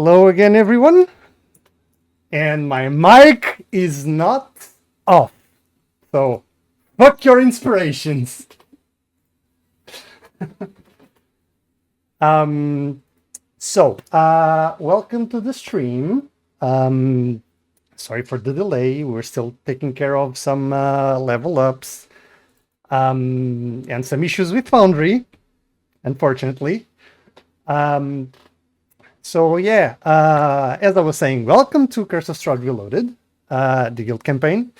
Hello again, everyone. And my mic is not off. So, fuck your inspirations. Welcome to the stream. Sorry for the delay. We're still taking care of some level ups and some issues with Foundry, unfortunately. As I was saying, welcome to Curse of Strahd Reloaded, the guild campaign.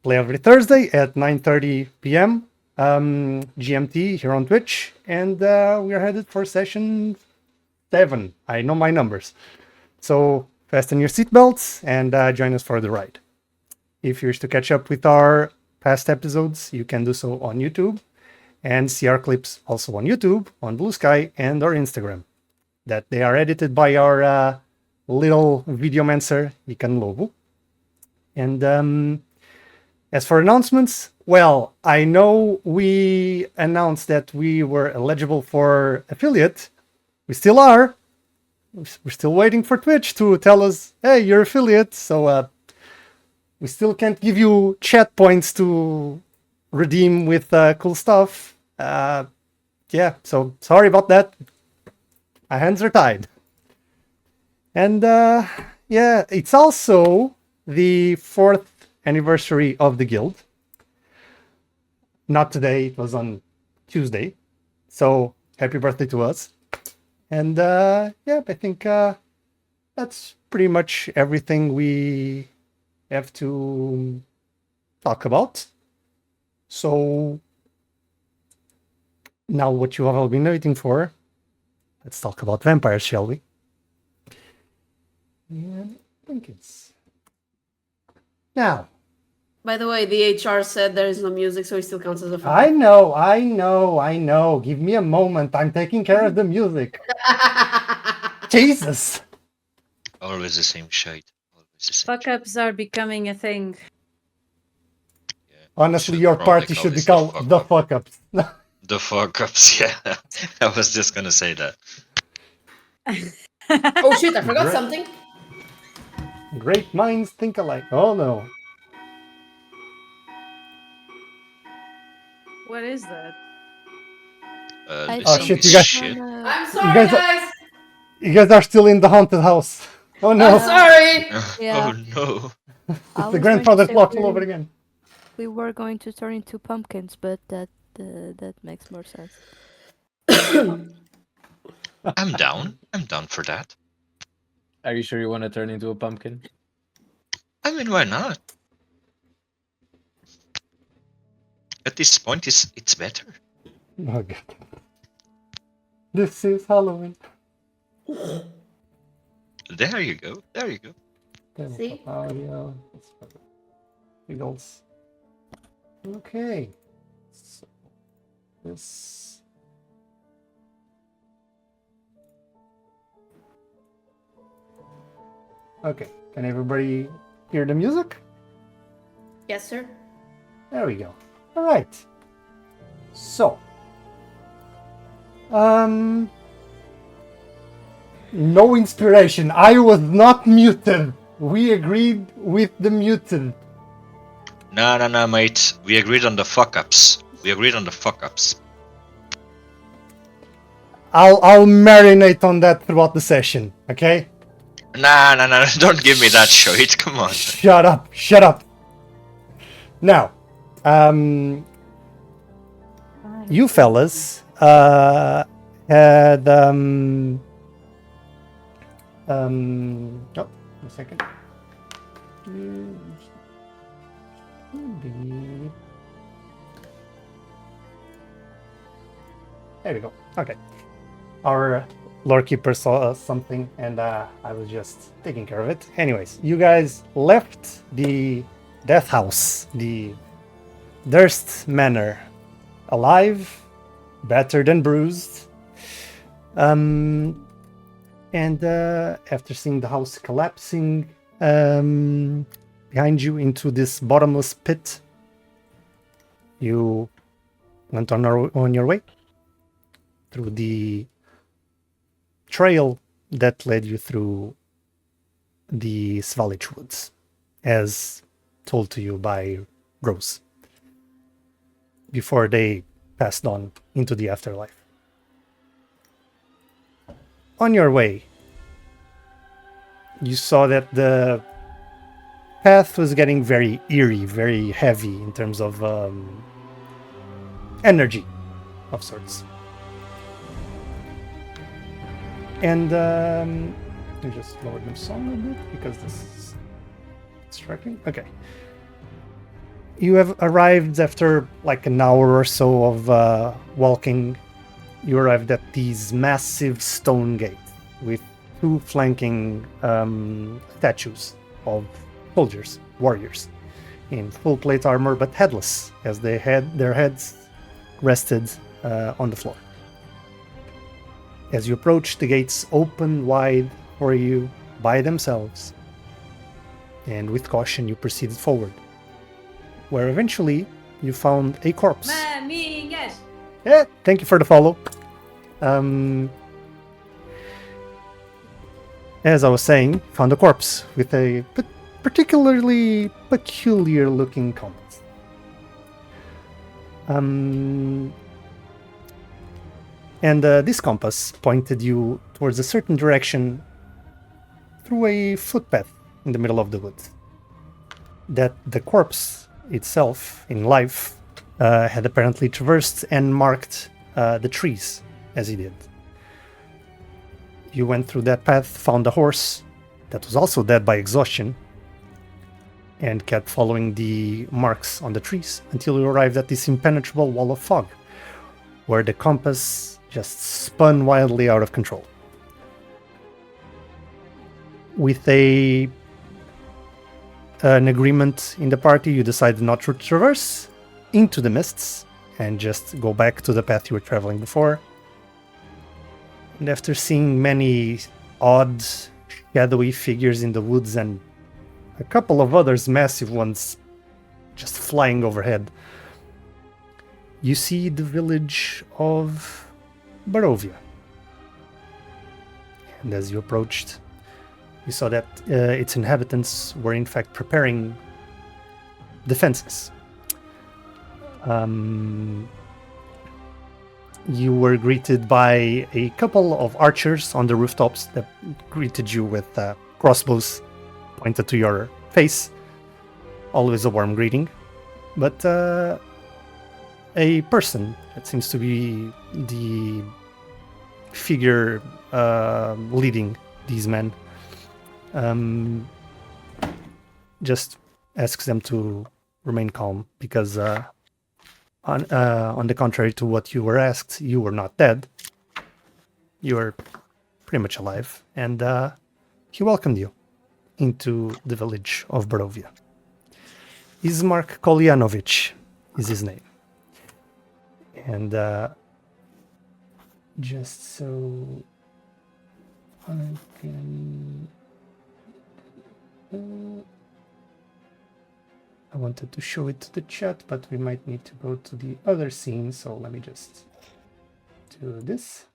Play every Thursday at 9:30 p.m. GMT here on Twitch, and we are headed for session 7. I know my numbers. So fasten your seatbelts and join us for the ride. If you wish to catch up with our past episodes, you can do so on YouTube and see our clips also on YouTube, on Blue Sky, and our Instagram. That they are edited by our little videomancer, Ikan Lobo. And as for announcements, well, I know we announced that we were eligible for affiliate. We still are. We're still waiting for Twitch to tell us, hey, you're affiliate. So we still can't give you chat points to redeem with cool stuff. So sorry about that. My hands are tied. And it's also the 4th anniversary of the guild. Not today, it was on Tuesday. So happy birthday to us. And I think that's pretty much everything we have to talk about. So now what you have all been waiting for, let's talk about vampires, shall we? Yeah, I think it's... Now. By the way, the HR said there is no music, so it still counts as a phone. I know. Give me a moment. I'm taking care of the music. Jesus. Always the same shit. Fuck-ups are becoming a thing. Yeah. Honestly, your party should be called the fuck-ups. The fuck-ups, yeah. I was just gonna say that. Oh shit, I forgot something. Great minds think alike. Oh no. What is that? Oh shit, you guys. Shit. I'm sorry, guys. You guys are still in the haunted house. Oh no. I'm sorry. Yeah. Oh no. The grandfather clock all over again. We were going to turn into pumpkins, but that makes more sense. I'm down. I'm down for that. Are you sure you want to turn into a pumpkin? I mean, why not? At this point, it's better. Oh god. This is Halloween. There you go. There you go. See? Audio. Eagles. Okay. So this. Okay. Can everybody hear the music? Yes, sir. There we go. All right. So. No inspiration. I was not muted. We agreed with the muted. No, mate. We agreed on the fuck-ups. I'll marinate on that throughout the session, okay? Nah. Don't give me that shit. Come on. Shut up. Now, you fellas had oh, a second. There we go. Okay. Our lore keeper saw something, and I was just taking care of it. Anyways, you guys left the death house, the Durst Manor, alive, battered and bruised. And after seeing the house collapsing behind you into this bottomless pit, you went on your way through the trail that led you through the Svalich Woods, as told to you by Rose, before they passed on into the afterlife. On your way, you saw that the path was getting very eerie, very heavy in terms of energy of sorts. And let me just lower the song a bit because this is distracting. Okay. You have arrived after like an hour or so of walking. You arrived at these massive stone gates with two flanking statues of soldiers, warriors, in full plate armor but headless, as they had their heads rested on the floor. As you approach, the gates open wide for you by themselves, and with caution you proceeded forward, where eventually you found a corpse. Yeah, thank you for the follow. As I was saying, found a corpse with a particularly peculiar looking compass. And this compass pointed you towards a certain direction through a footpath in the middle of the woods. That the corpse itself, in life, had apparently traversed and marked the trees as he did. You went through that path, found a horse that was also dead by exhaustion, and kept following the marks on the trees until you arrived at this impenetrable wall of fog, where the compass just spun wildly out of control. With an agreement in the party, you decided not to traverse into the mists and just go back to the path you were traveling before. And after seeing many odd, shadowy figures in the woods and a couple of others, massive ones, just flying overhead, you see the village of Barovia. And as you approached, you saw that its inhabitants were in fact preparing defenses. You were greeted by a couple of archers on the rooftops that greeted you with crossbows pointed to your face. Always a warm greeting. But a person that seems to be the figure leading these men just asks them to remain calm because on the contrary to what you were asked, you were not dead. You were pretty much alive, and he welcomed you into the village of Barovia. Ismark Kolyanovich is his name. And just so I can... I wanted to show it to the chat, but we might need to go to the other scene, so let me just do this.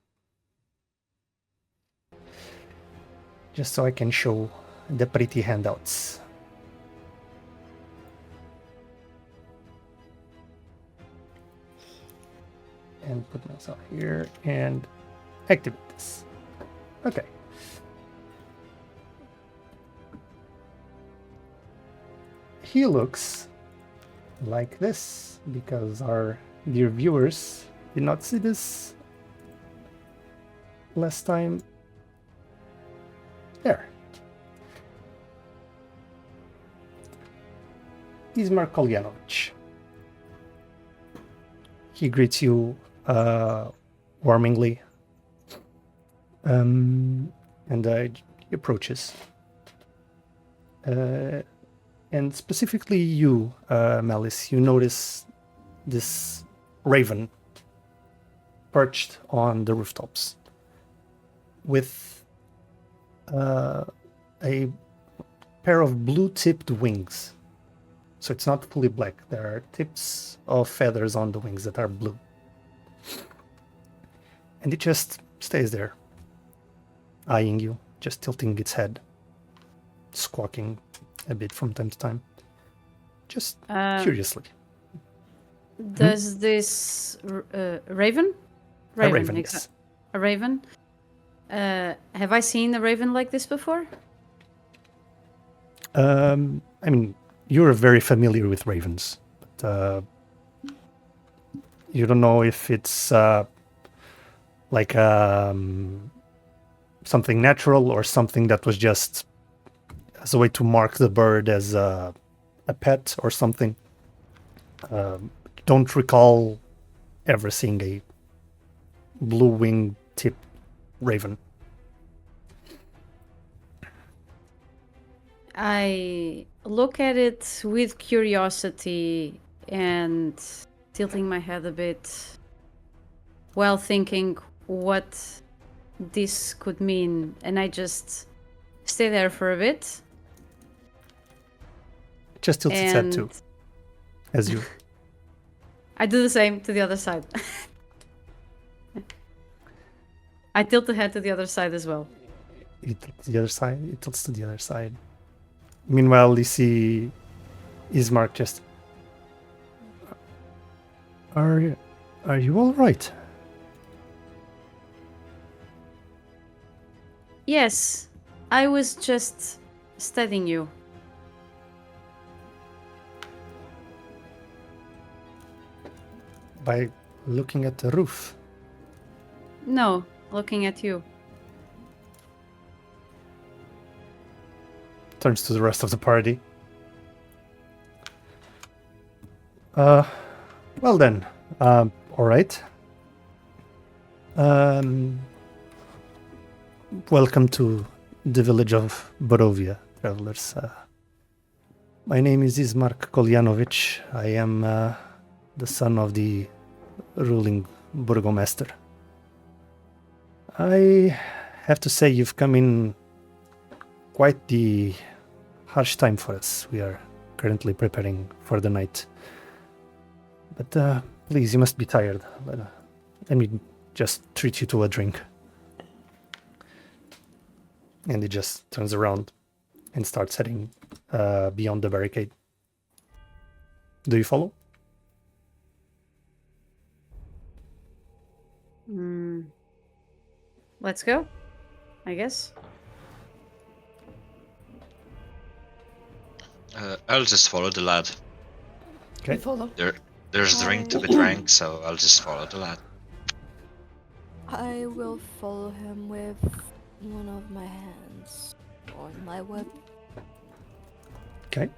Just so I can show the pretty handouts. And put myself here and activate this. Okay. He looks like this because our dear viewers did not see this last time. There. Ismark Kolyanovich. He greets you warmingly, and he approaches. And specifically you, Malice, you notice this raven perched on the rooftops with a pair of blue-tipped wings. So it's not fully black. There are tips of feathers on the wings that are blue. And it just stays there, eyeing you, just tilting its head, squawking a bit from time to time, just curiously. Does this raven? A raven, exa- yes. A raven? Have I seen a raven like this before? I mean, you're very familiar with ravens, but you don't know if it's like something natural or something that was just as a way to mark the bird as a pet or something. Don't recall ever seeing a blue-winged tip raven. I look at it with curiosity and tilting my head a bit while thinking what this could mean, and I just stay there for a bit. Just tilts its head too, as you. I do the same to the other side. I tilt the head to the other side as well. It tilts to the other side. It tilts to the other side. Meanwhile, you see Ismark just. Are you all right? Yes, I was just studying you. By looking at the roof. No, looking at you. Turns to the rest of the party. Well then, all right. Welcome to the village of Barovia, travelers. My name is Ismark Kolyanovich. I am the son of the ruling burgomaster. I have to say you've come in quite the harsh time for us. We are currently preparing for the night. But please, you must be tired. Let me just treat you to a drink. And he just turns around and starts heading beyond the barricade. Do you follow? Let's go, I guess. I'll just follow the lad. Okay. Follow. There's a drink to be drank, so I'll just follow the lad. I will follow him with one of my hands on my weapon. Okay.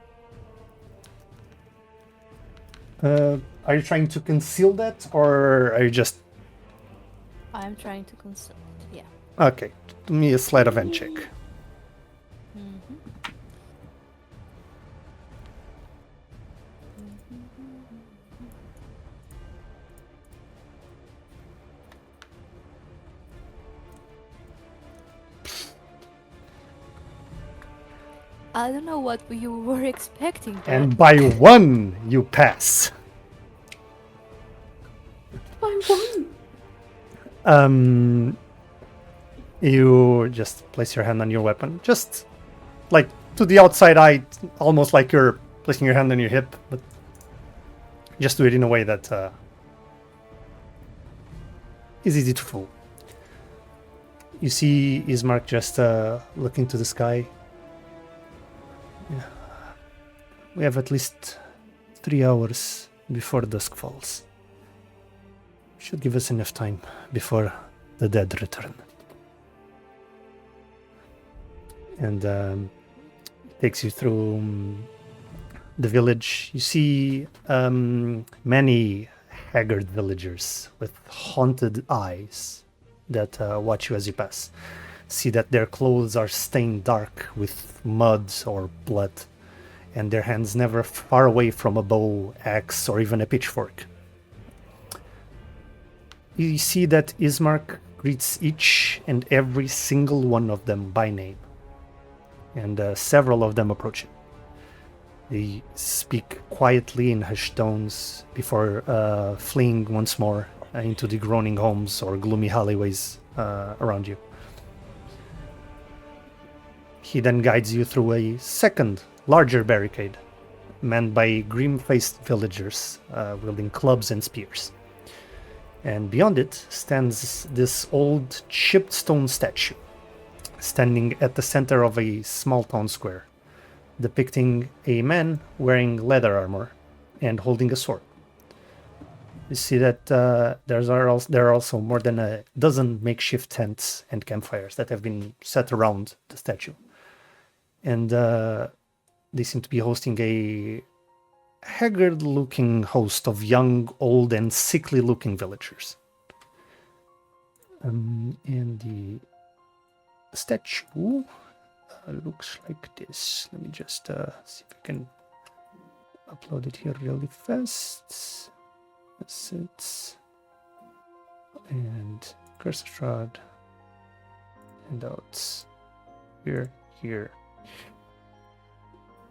Are you trying to conceal that, or are you just... I'm trying to conceal it, yeah. Okay, do me a sleight of hand check. I don't know what you were expecting, but And by one, you pass. By one. You just place your hand on your weapon. Just like to the outside eye, almost like you're placing your hand on your hip, but just do it in a way that is easy to fool. You see Ismark just looking to the sky. Yeah. We have at least 3 hours before dusk falls. Should give us enough time before the dead return. And takes you through the village. You see many haggard villagers with haunted eyes that watch you as you pass. See that their clothes are stained dark with mud or blood, and their hands never far away from a bow, axe, or even a pitchfork. You see that Ismark greets each and every single one of them by name, and several of them approach him. They speak quietly in hushed tones before fleeing once more into the groaning homes or gloomy alleyways around you. He then guides you through a second, larger barricade, manned by grim-faced villagers wielding clubs and spears. And beyond it stands this old chipped stone statue, standing at the center of a small town square, depicting a man wearing leather armor and holding a sword. You see that there are also more than a dozen makeshift tents and campfires that have been set around the statue. And they seem to be hosting a haggard-looking host of young, old, and sickly-looking villagers. And the statue looks like this. Let me just see if I can upload it here really fast. Assets and Curse of Strahd. Handouts. Here.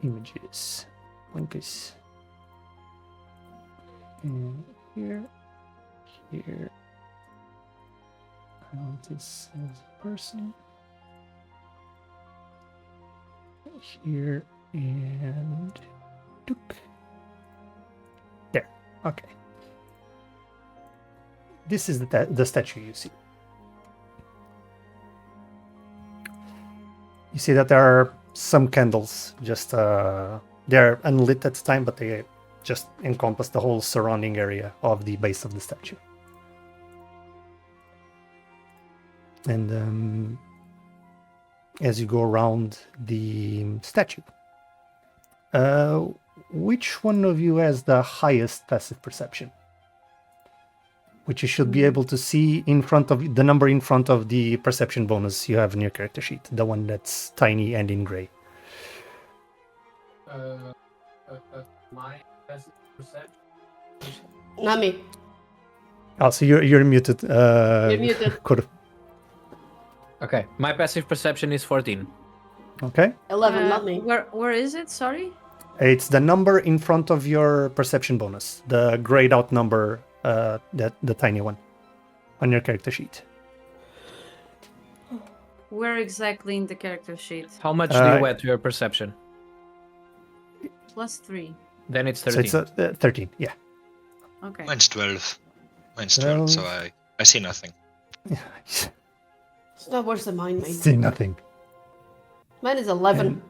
Images. Links. And here. I want this as a person. Here and there. Okay. This is the statue you see. You see that there are some candles, just they're unlit at the time, but they just encompass the whole surrounding area of the base of the statue. And as you go around the statue, which one of you has the highest passive perception? Which you should be able to see in front of the number in front of the perception bonus you have in your character sheet, the one that's tiny and in gray. My passive perception. Not me. Oh, so you're muted. You're muted. Okay, my passive perception is 14. Okay. 11, not me. Where is it? Sorry. It's the number in front of your perception bonus, the grayed out number, that the tiny one on your character sheet. Where exactly in the character sheet? How much do you add to your perception? +3. Then it's So 13. it's 13, yeah. Okay. Mine's 12. Mine's 12, so I see nothing. It's not worse than mine, mate. See nothing. Mine is 11.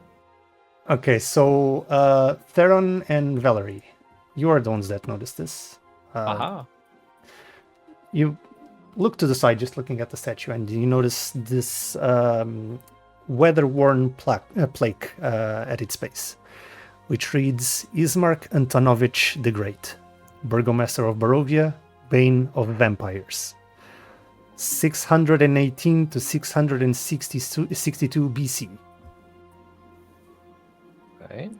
Okay, so Theron and Valerie, you are the ones that noticed this. Aha. You look to the side, just looking at the statue, and you notice this weather-worn plaque at its base, which reads Ismark Kolyanovich the Great, Burgomaster of Barovia, Bane of Vampires, 618 to 662 BC. Okay.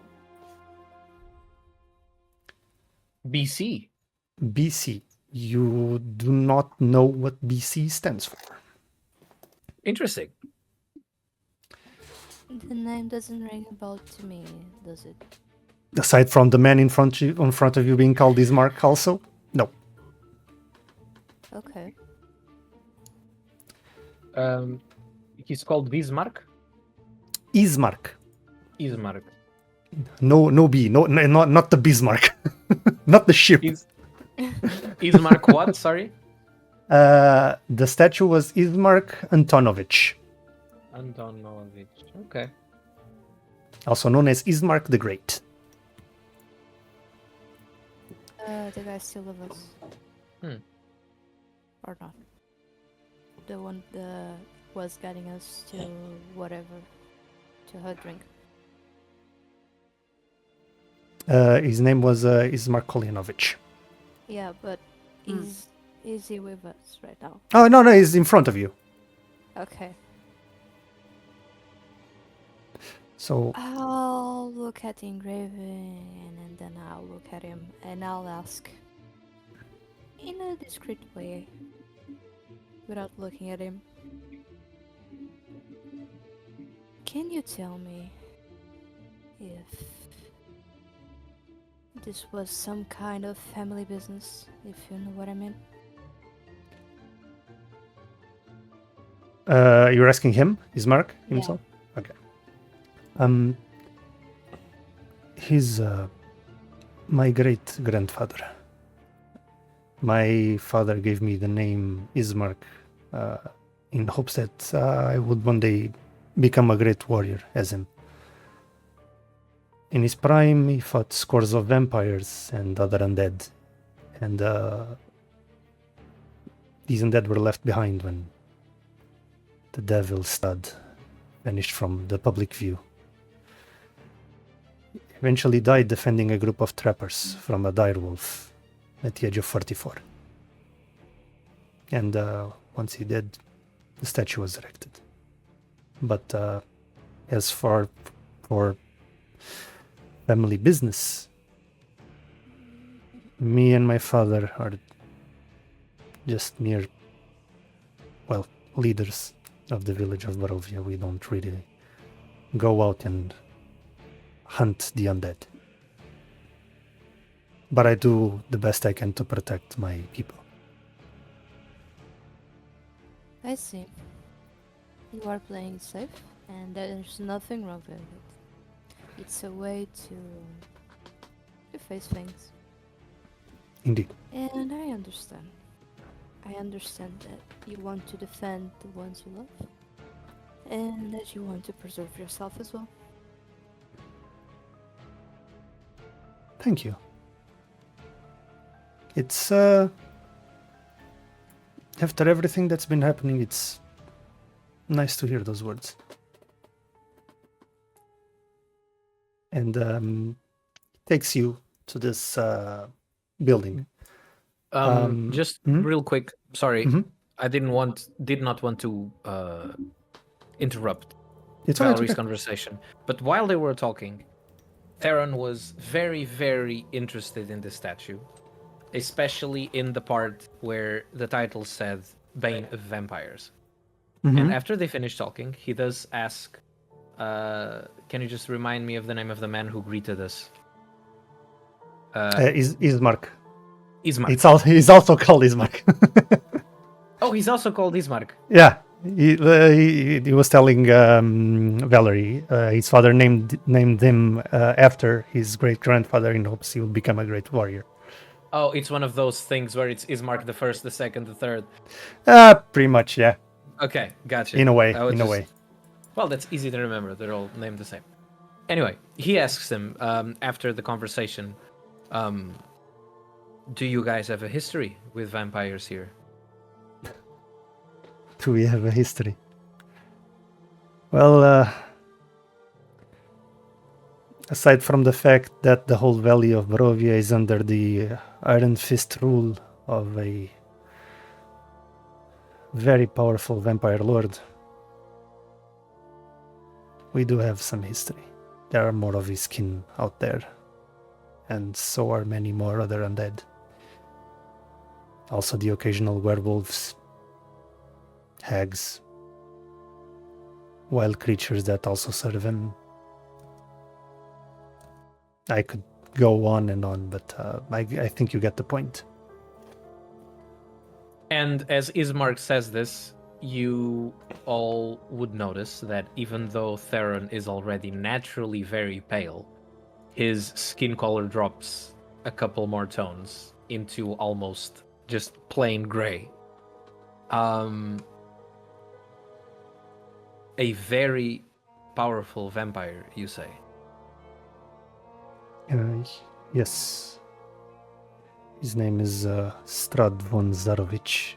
BC. BC. You do not know what BC stands for. Interesting. The name doesn't ring a bell to me, does it? Aside from the man in front of you being called Ismark also? No. Okay. He's called Bismarck. Ismark. Ismark. No B. No, not the Bismarck. Not the ship. Ismark what? Sorry? The statue was Ismark Kolyanovich, Antonovich. Okay. also known as Ismark the Great. The guy still with us. Or not. The one that was guiding us to whatever. To her drink. His name was Ismark Kolyanovich. Yeah, but is he with us right now? Oh, no, he's in front of you. Okay. So, I'll look at the engraving and then I'll look at him and I'll ask in a discreet way without looking at him. Can you tell me if this was some kind of family business, if you know what I mean? you're asking him, Ismark himself? Okay. Um, he's my great grandfather. My father gave me the name Ismark in hopes that I would one day become a great warrior as him. In his prime, he fought scores of vampires and other undead, and these undead were left behind when the devil Strahd vanished from the public view. Eventually died defending a group of trappers from a direwolf at the age of 44. And once he did, the statue was erected. But as for family business, me and my father are just mere, well, leaders of the village of Barovia. We don't really go out and hunt the undead. But I do the best I can to protect my people. I see. You are playing safe, and there's nothing wrong with it. It's a way to face things. Indeed. And I understand. I understand that you want to defend the ones you love, and that you want to preserve yourself as well. Thank you. It's after everything that's been happening, it's nice to hear those words. And takes you to this building. Just mhm. real quick, sorry, Mhm. I did not want to interrupt It's all right, Valerie's okay. conversation. But while they were talking, Theron was very, very interested in the statue, especially in the part where the title said Bane of Vampires. Mhm. And after they finished talking, he does ask, can you just remind me of the name of the man who greeted us? Ismark. Ismark. He's also called Ismark. Oh, he's also called Ismark. Yeah, he was telling Valerie his father named him after his great grandfather in hopes he would become a great warrior. Oh, it's one of those things where it's Ismark the first, the second, the third. Pretty much, yeah. Okay, gotcha. In a way, I would in a just- way. Well, that's easy to remember. They're all named the same. Anyway, he asks him after the conversation, do you guys have a history with vampires here? Do we have a history? Well, aside from the fact that the whole valley of Barovia is under the Iron Fist rule of a very powerful vampire lord, we do have some history. There are more of his kin out there, and so are many more other undead. Also the occasional werewolves, hags, wild creatures that also serve him. I could go on and on, but I think you get the point. And as Ismark says this, you all would notice that even though Theron is already naturally very pale, his skin color drops a couple more tones into almost just plain gray. A very powerful vampire, you say? Yes. His name is Strahd von Zarovich.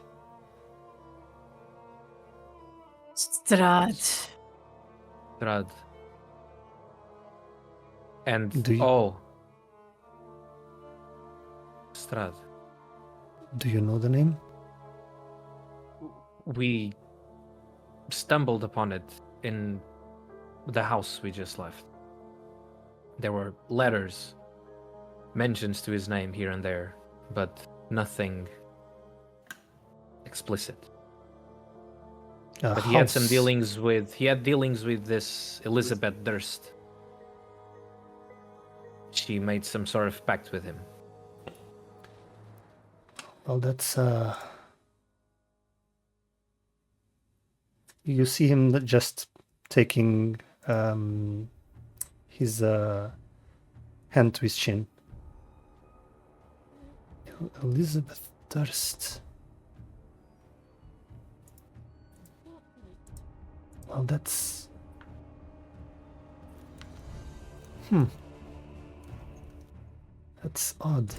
Strahd. Strahd. And Do you- Strahd. Do you know the name? We stumbled upon it in the house we just left. There were letters, mentions to his name here and there, but nothing explicit. But he had some dealings with this Elizabeth Durst. She made some sort of pact with him. Well, that's you see him just taking his hand to his chin. Elizabeth Durst. Well, that's... That's odd.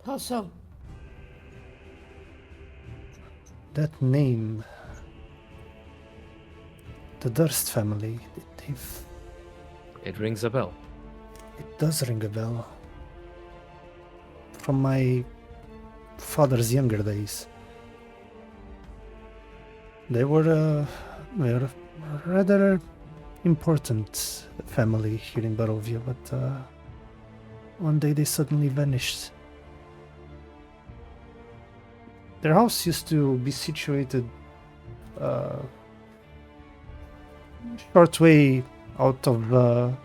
How so? That name... The Durst family, they've... It rings a bell. It does ring a bell. From my father's younger days. They were a rather important family here in Barovia, but one day they suddenly vanished. Their house used to be situated short way out of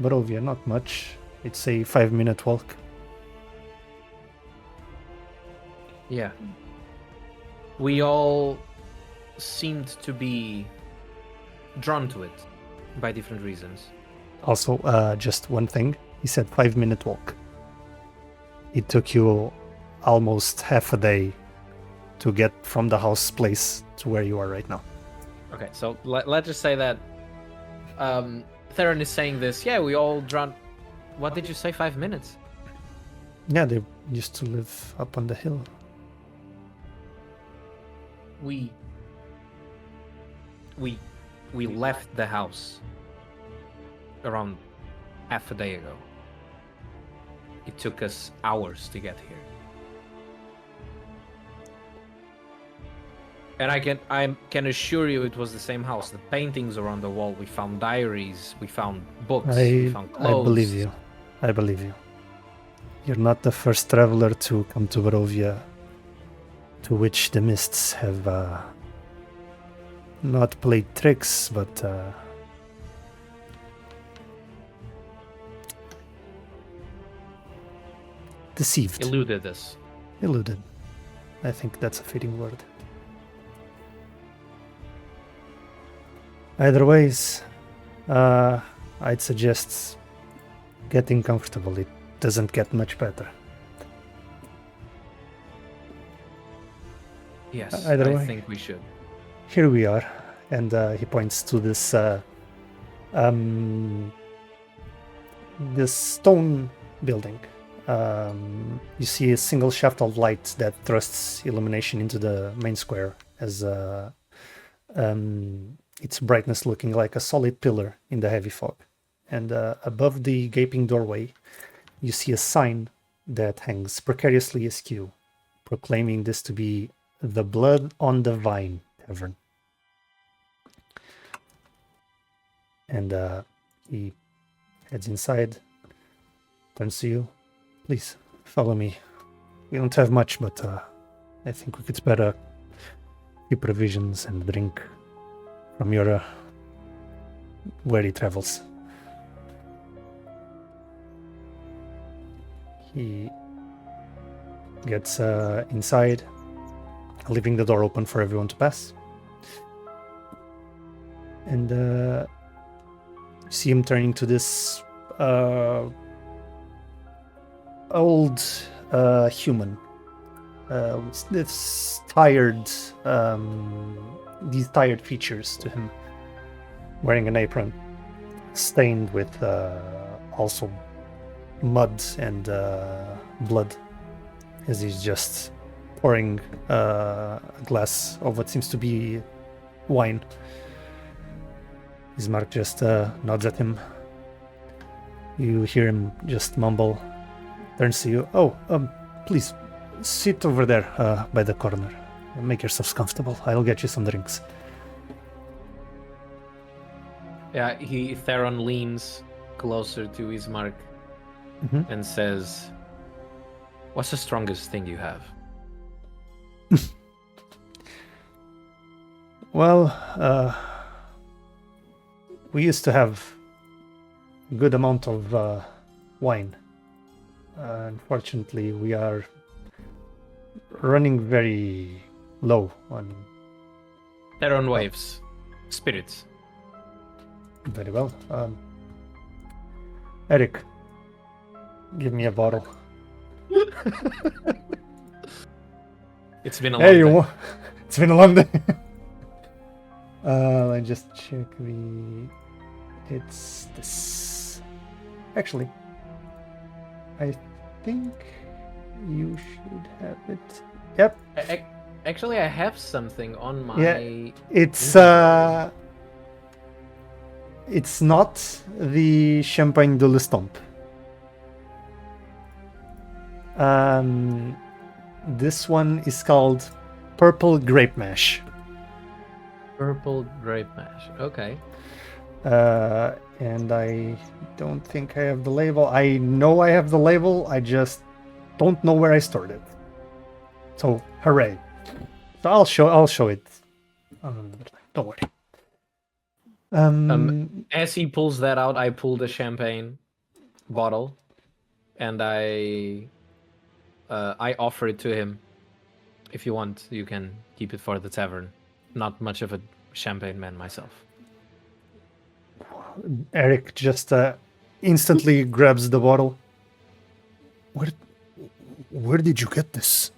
Barovia, not much. It's a 5-minute walk. Yeah. We all seemed to be drawn to it by different reasons. Also, just one thing. He said 5-minute walk. It took you almost half a day to get from the house place to where you are right now. Okay, so let's just say that Theron is saying this. Yeah, we all drawn. What did you say? 5 minutes? Yeah, they used to live up on the hill. We left the house around half a day ago. It took us hours to get here. And I can assure you it was the same house. The paintings are on the wall. We found diaries. We found books. We found clothes. I believe you. I believe you. You're not the first traveler to come to Barovia to which the mists have not played tricks, but deceived. Eluded us. Eluded. I think that's a fitting word. Either ways, I'd suggest getting comfortable. It doesn't get much better. Yes, Either I way. think we should. Here we are, and he points to this this stone building. You see a single shaft of light that thrusts illumination into the main square, as its brightness looking like a solid pillar in the heavy fog. And above the gaping doorway, you see a sign that hangs precariously askew, proclaiming this to be the Blood on the Vine Tavern. And he heads inside, turns to you. Please, follow me. We don't have much, but I think we could spare a few provisions and drink from your weary travels. He gets inside, leaving the door open for everyone to pass. And you see him turning to this old human. This tired, these tired features to him, wearing an apron, stained with also mud and blood, as he's just pouring a glass of what seems to be wine. Ismark just nods at him. You hear him just mumble, turns to you. Oh, please, sit over there by the corner. Make yourselves comfortable. I'll get you some drinks. Yeah, Theron leans closer to Ismark and says, "What's the strongest thing you have?" Well, we used to have a good amount of wine. Unfortunately, we are running very low on... Theron waves. Spirits. Very well. Eric, give me a bottle. It's been a long day. It's been a long day. Let me just check the. It's this. Actually, I think you should have it. Yep. Actually, I have something on my. Yeah, it's not the Champagne de l'Estompe. This one is called Purple Grape Mash. Purple grape mash. Okay. And I don't think I have the label. I know I have the label. I just don't know where I stored it. So hooray! So I'll show it. Don't worry. As he pulls that out, I pull the champagne bottle, and I offer it to him. If you want, you can keep it for the tavern. Not much of a champagne man myself. Eric just instantly grabs the bottle. Where did you get this?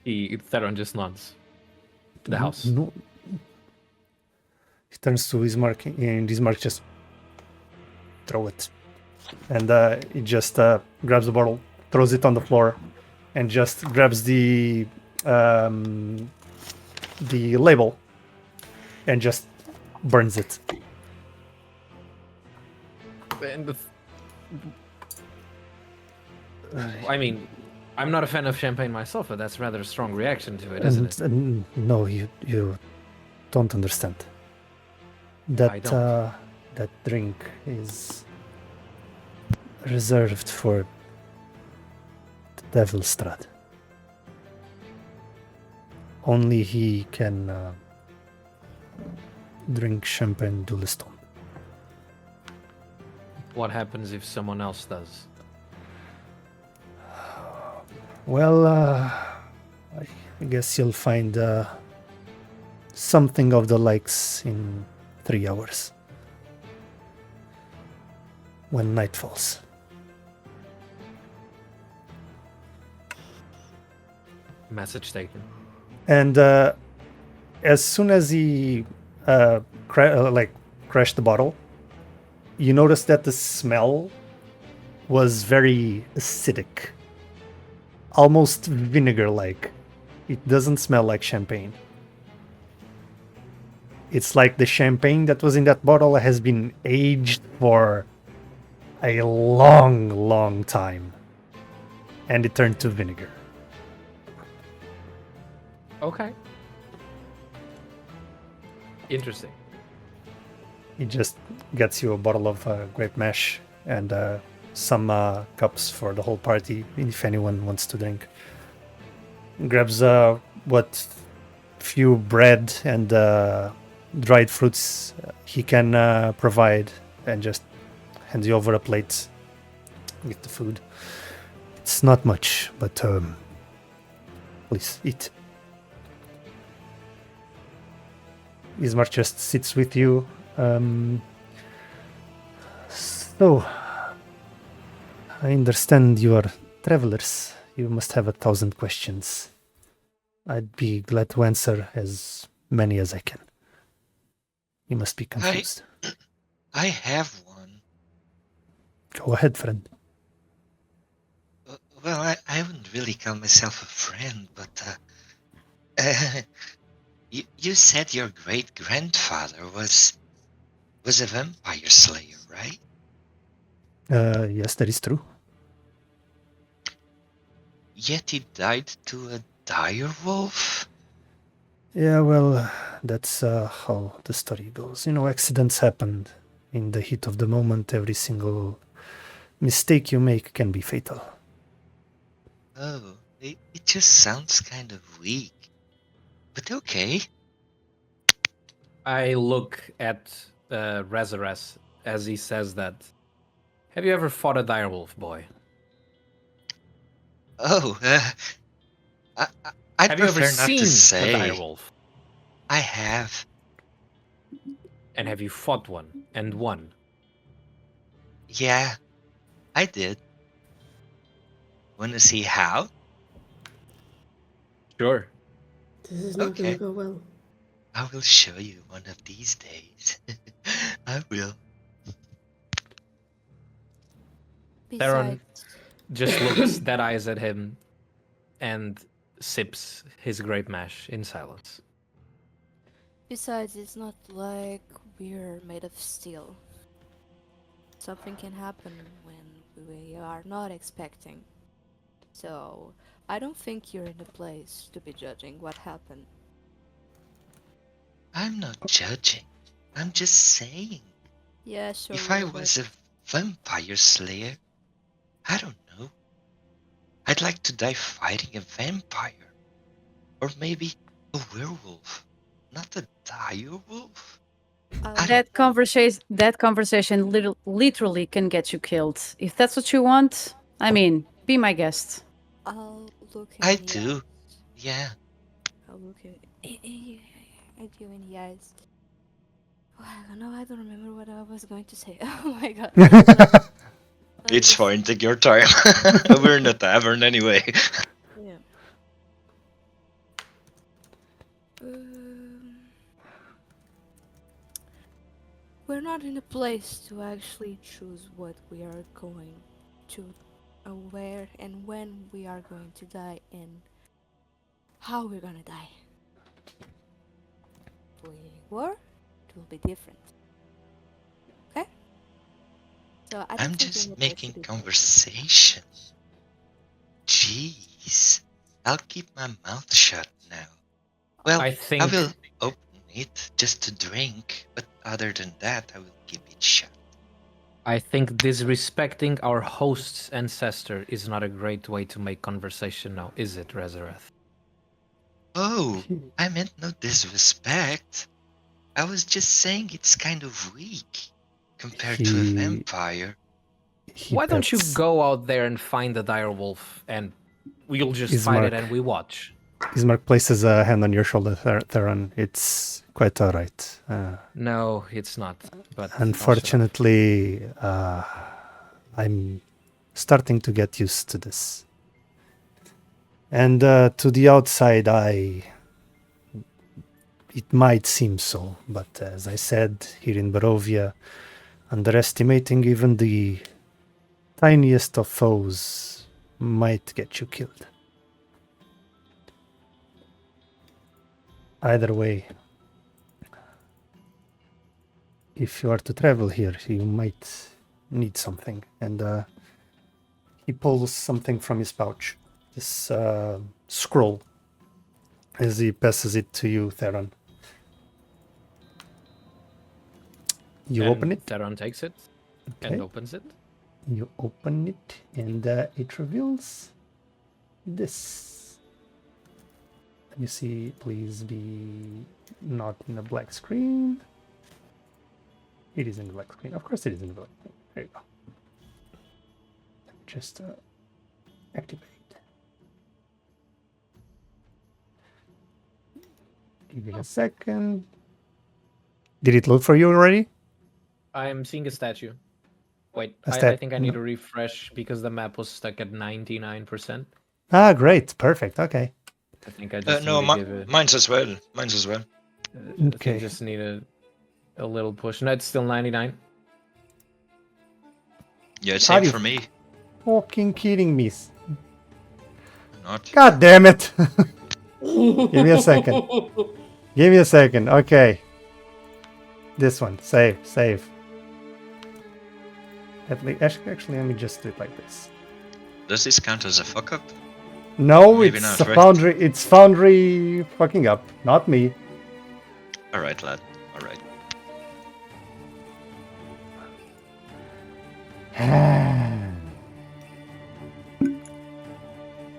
Theron just nods. The house. No. He turns to Ismark, and Ismark just throw it. And he just grabs the bottle, throws it on the floor, and just grabs the label and just burns it. And I mean, I'm not a fan of champagne myself, but that's rather a strong reaction to it, isn't it? No, you don't understand. That that drink is reserved for the Devil Strahd. Only he can drink champagne de l'Estompe. What happens if someone else does? Well, I guess you'll find something of the likes in 3 hours. When night falls. Message taken. And as soon as he crashed the bottle, you notice that the smell was very acidic. Almost vinegar-like. It doesn't smell like champagne. It's like the champagne that was in that bottle has been aged for a long, long time. And it turned to vinegar. Okay. Interesting. He just gets you a bottle of grape mash and some cups for the whole party, if anyone wants to drink. Grabs what few bread and dried fruits he can provide and just hands you over a plate with the food. It's not much, but please eat. Ismark just sits with you. So, I understand you are travelers. You must have 1,000 questions. I'd be glad to answer as many as I can. You must be confused. I have one. Go ahead, friend. Well, I wouldn't really call myself a friend, but you said your great-grandfather was a vampire slayer, right? Yes, that is true. Yet he died to a direwolf? Yeah, well, that's how the story goes. You know, accidents happened in the heat of the moment. Every single mistake you make can be fatal. Oh, it just sounds kind of weak. But okay. I look at Rezarath as he says that. Have you ever fought a direwolf, boy? Oh, I'd have you ever prefer not seen to say. a direwolf? I have. And have you fought one and won? Yeah, I did. Want to see how? Sure. This is not Okay. gonna go well. I will show you one of these days. I will. Theron Besides, just looks dead eyes at him and sips his grape mash in silence. besides, it's not like we're made of steel. Something can happen when we are not expecting. So, I don't think you're in a place to be judging what happened. I'm not judging. I'm just saying. Yeah, sure. If I you're was right. a vampire slayer, I don't know. I'd like to die fighting a vampire. Or maybe a werewolf. Not a dire wolf. I don't That conversation literally can get you killed. If that's what you want, I mean, be my guest. I'll look I in the do. eyes. Yeah. I'll look at you in the eyes. Well, no, I don't remember what I was going to say. Oh my god. It's fine, take your time. We're in a tavern anyway. Yeah. We're not in a place to actually choose what we are going to, where and when we are going to die, and how we're gonna die. If we were, it will be different. Okay? So I don't I'm think just we're in a place to making do that. conversation. Jeez. I'll keep my mouth shut now. Well, I I think will open it just to drink, but other than that, I will keep it shut. I think disrespecting our host's ancestor is not a great way to make conversation now, is it, Rezarath? Oh, I meant no disrespect. I was just saying it's kind of weak compared to a He- vampire. He Why don't you pets go out there and find the dire wolf and we'll just fight it Ismark. and we watch? Ismark places a hand on your shoulder, Theron. It's quite alright. No, it's not. But I'll shut up. Unfortunately, I'm starting to get used to this. And to the outside eye, it might seem so, but as I said, here in Barovia, underestimating even the tiniest of foes might get you killed. Either way, if you are to travel here, you might need something. And he pulls something from his pouch. This scroll, as he passes it to you, Theron. You And open it. Theron takes it Okay. and opens it. You open it, and it reveals this. Let me see. Please be not in a black screen. It is in the black screen. Of course, it is in the black screen. There you go. Just activate. Give it a second. Did it load for you already? I'm seeing a statue. Wait, A I think I need to refresh because the map was stuck at 99%. Ah, great. Perfect. Okay. I think I just No, need to give it. mine's as well. Mine's as well. I think Okay. just need a little push. No, it's still 99. Yeah, Are same you- for me. Fucking kidding me. Not. God damn it. Give me a second. Give me a second. Okay. This one. Save. Actually, let me just do it like this. Does this count as a fuck up? No, Maybe it's not, a right? Foundry. It's Foundry fucking up, not me. Alright, lad. Alright.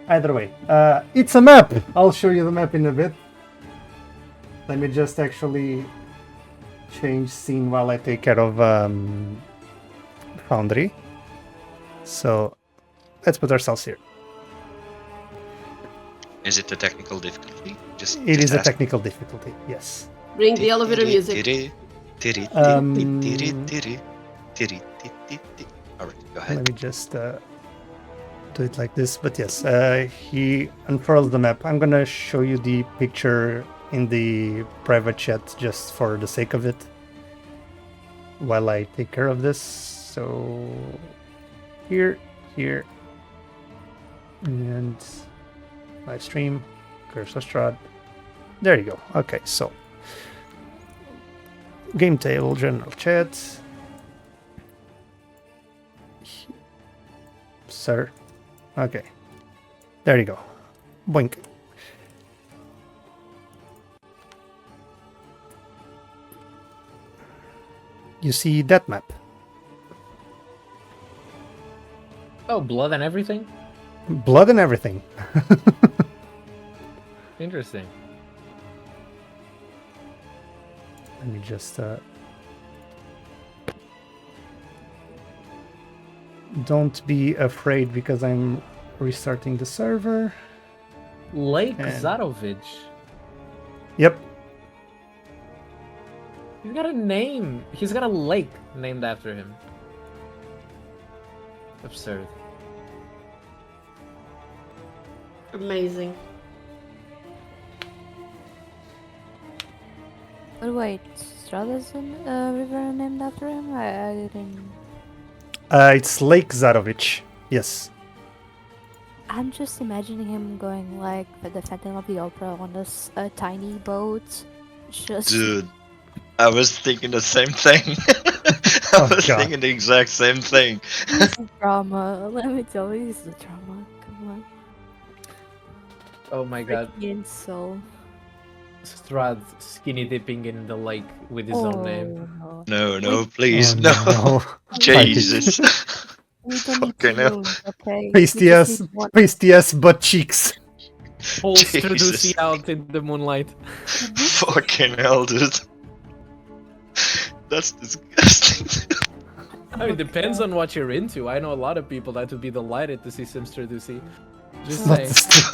Either way, it's a map. I'll show you the map in a bit. Let me just actually change scene while I take care of Foundry. So let's put ourselves here. Is it a technical difficulty? It is a ask. technical difficulty, yes. Bring the elevator music. Tiri, Um, tiri, tiri, tiri, tiri, tiri. All right, go ahead. Let me just do it like this. But yes, he unfurls the map. I'm gonna show you the picture in the private chat just for the sake of it while I take care of this. So here, and live stream, Curse of Strahd. There you go. Okay, so game table, general chat. Sir. Okay. There you go. Boink. You see that map? Oh, blood and everything? Blood and everything. Interesting. Let me just don't be afraid because I'm restarting the server. Lake And- Zarovich. Yep. He's got a name. He's got a lake named after him. Absurd. Amazing. But wait, Strahd is a river named after him? I didn't... It's Lake Zarovich. Yes. I'm just imagining him going like the Phantom of the Opera on this tiny boat. Just... Dude, I was thinking the same thing. I Oh, was God. thinking the exact same thing. This is drama. Let me tell you, this is drama. Come on. Oh my god. Freaking soul. Strahd skinny dipping in the lake with his own name. no. No, please, Oh, no. Jesus. We don't need Fucking to hell. lose, okay? Pasty We just ass, need one. pasty ass butt cheeks. Whole Jesus. Stradusi out in the moonlight. Fucking hell, dude. That's disgusting. I mean, depends on what you're into. I know a lot of people that would be delighted to see some Stradusi. Just Not saying.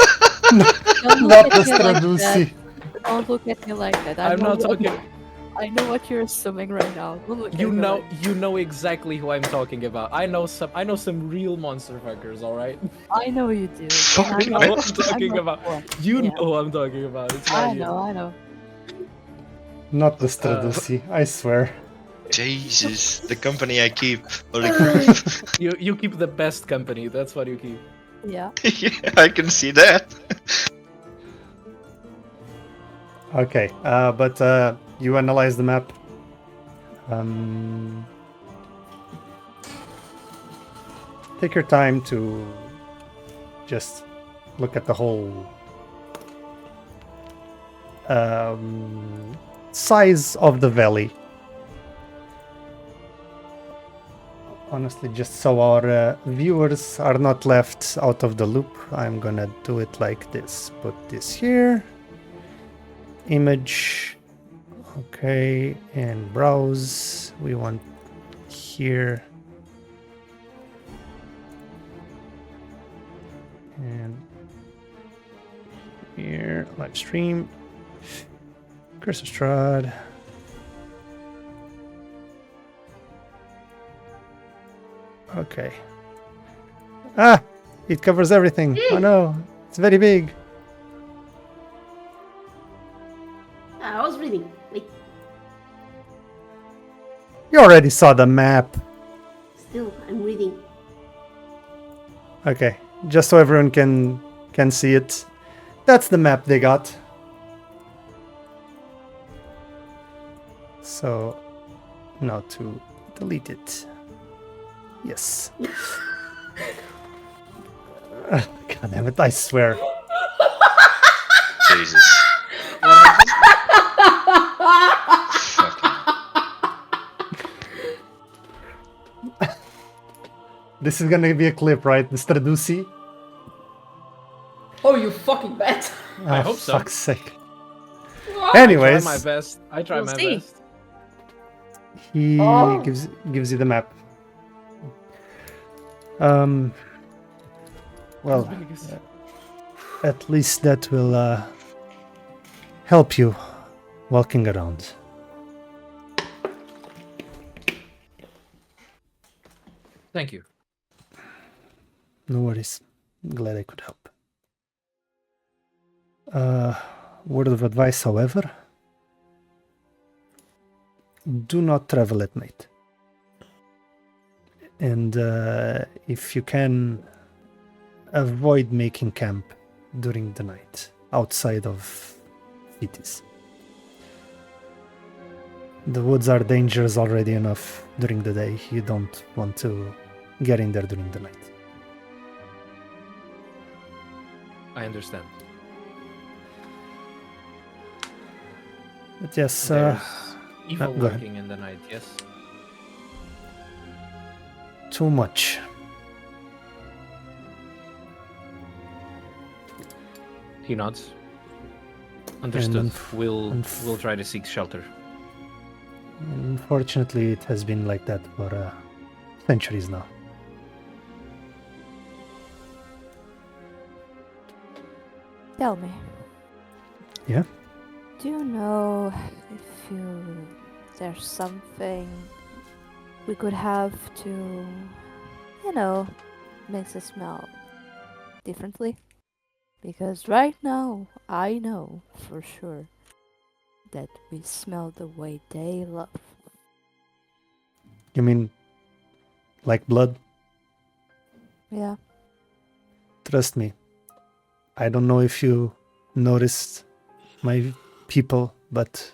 Don't look Not at the me like Stradusi. that. Don't look at me like that. I'm not talking. I know what you're assuming right now. Don't look at You me know, like you know exactly who I'm talking about. I know some real monster fuckers. All right. I know you do. Fucking I know hell. what I'm talking about. You know who I'm talking about. It's not I you. know. Not the Stradusi, I swear. Jesus, the company I keep. Holy crap. You keep the best company. That's what you keep. Yeah. Yeah, I can see that. Okay, but you analyze the map. Take your time to just look at the whole size of the valley. Honestly, just so our viewers are not left out of the loop, I'm gonna do it like this. Put this here. Image. Okay, and browse. We want here. And here, live stream. Curse of Strahd. Okay. Ah! It covers everything. Oh no, it's very big. I was reading. Wait, You already saw the map. still, I'm reading. Okay, just so everyone can see it. That's the map they got. So, now to delete it. Yes. God damn it, I swear. Jesus. Fucking. This is gonna be a clip, right? The Stradusi? Oh, you fucking bet. I Oh, hope so. Fuck's sake. I Anyways, try my best. I try We'll my see. best. he Oh. gives you the map. Well, at least that will help you walking around. Thank you. No worries. Glad I could help. Word of advice, however, do not travel at night. And if you can, avoid making camp during the night outside of cities. The woods are dangerous already enough during the day. You don't want to get in there during the night. I understand. But yes, There's evil go ahead. lurking in the night, yes? Too much. He nods. Understood. We'll unf- we'll try to seek shelter. Unfortunately, it has been like that for centuries now. Tell me. Yeah? Do you know if there's something we could have to, makes it smell differently? Because right now, I know for sure that we smell the way they love. You mean like blood? Yeah. Trust me. I don't know if you noticed my people, but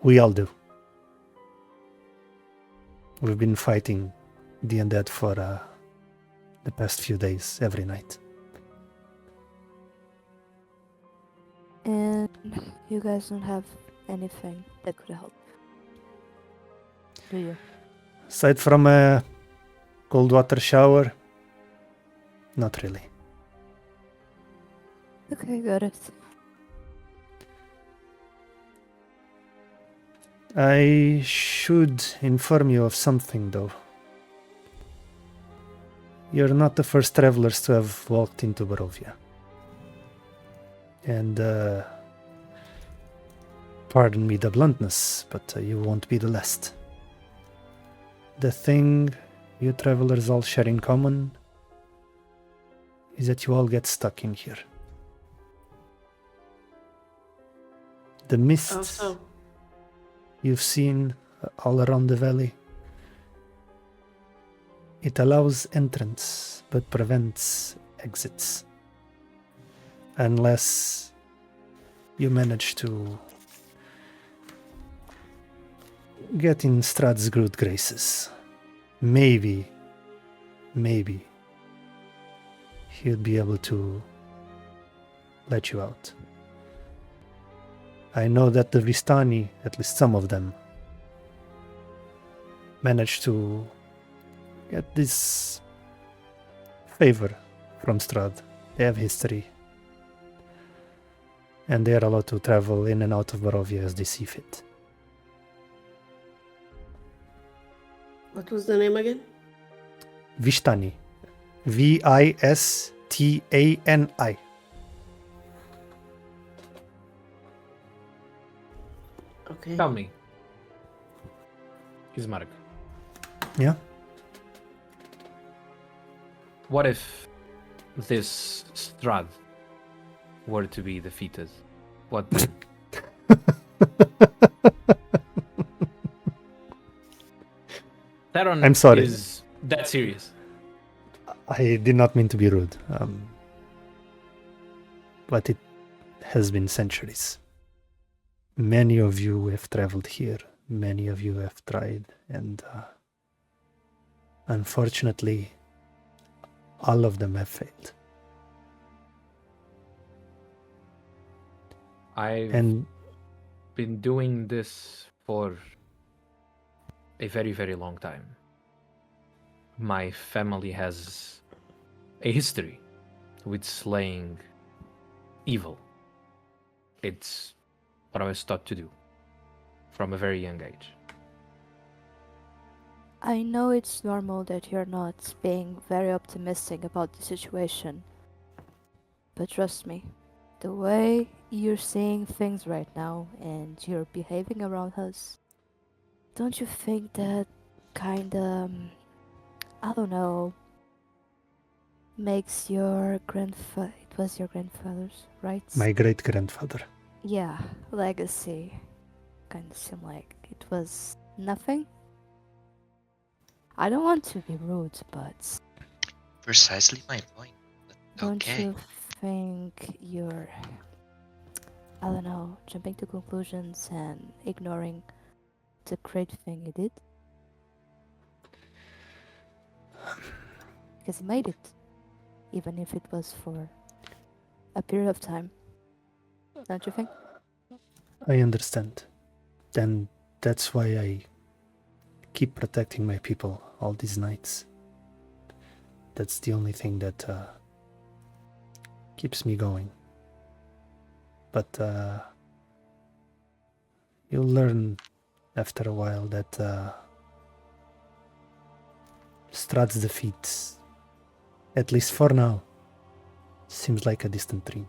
we all do. We've been fighting the undead for the past few days, every night. And you guys don't have anything that could help, do you? Aside from a cold water shower, not really. Okay, got it. I should inform you of something, though. You're not the first travelers to have walked into Barovia. And, pardon me the bluntness, but you won't be the last. The thing you travelers all share in common is that you all get stuck in here. The mist Oh, so. you've seen all around the valley, it allows entrance but prevents exits. Unless you manage to get in Strahd's good graces. Maybe he'd be able to let you out. I know that the Vistani, at least some of them, managed to get this favor from Strahd. They have history. And they are allowed to travel in and out of Barovia as they see fit. What was the name again? Vistani. Vistani. Okay. Tell me. Ismark, Yeah? what if this Strahd were to be defeated? What then? Theron I'm sorry. is that serious. I did not mean to be rude. But it has been centuries. Many of you have traveled here. Many of you have tried. And unfortunately, all of them have failed. I've And been doing this for a very, very long time. My family has a history with slaying evil. It's what I was taught to do from a very young age. I know it's normal that you're not being very optimistic about the situation. But trust me, the way you're seeing things right now and you're behaving around us, don't you think that kinda I don't know, makes your grandfather, it was your grandfather's, right? My great-grandfather. Yeah, legacy. Kind of seem like it was nothing. I don't want to be rude, but Precisely my point. But don't okay. you think you're, I don't know, jumping to conclusions and ignoring the great thing he did? Because he made it, even if it was for a period of time. Don't you think? I understand. Then that's why I keep protecting my people all these nights. That's the only thing that keeps me going. But you'll learn after a while that Strahd's defeat, at least for now, seems like a distant dream.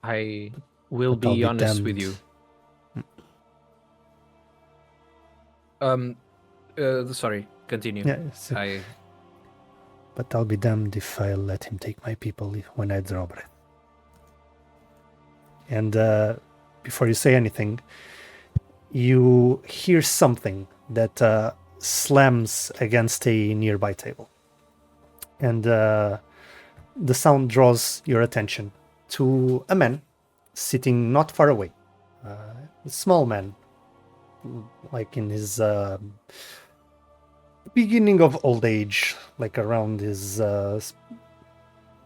I will But I'll be honest with damned. you. Sorry, continue. Yeah, so- But I'll be damned if I'll let him take my people when I draw breath. And before you say anything, you hear something that slams against a nearby table. And the sound draws your attention to a man sitting not far away. A small man, like in his beginning of old age, like around his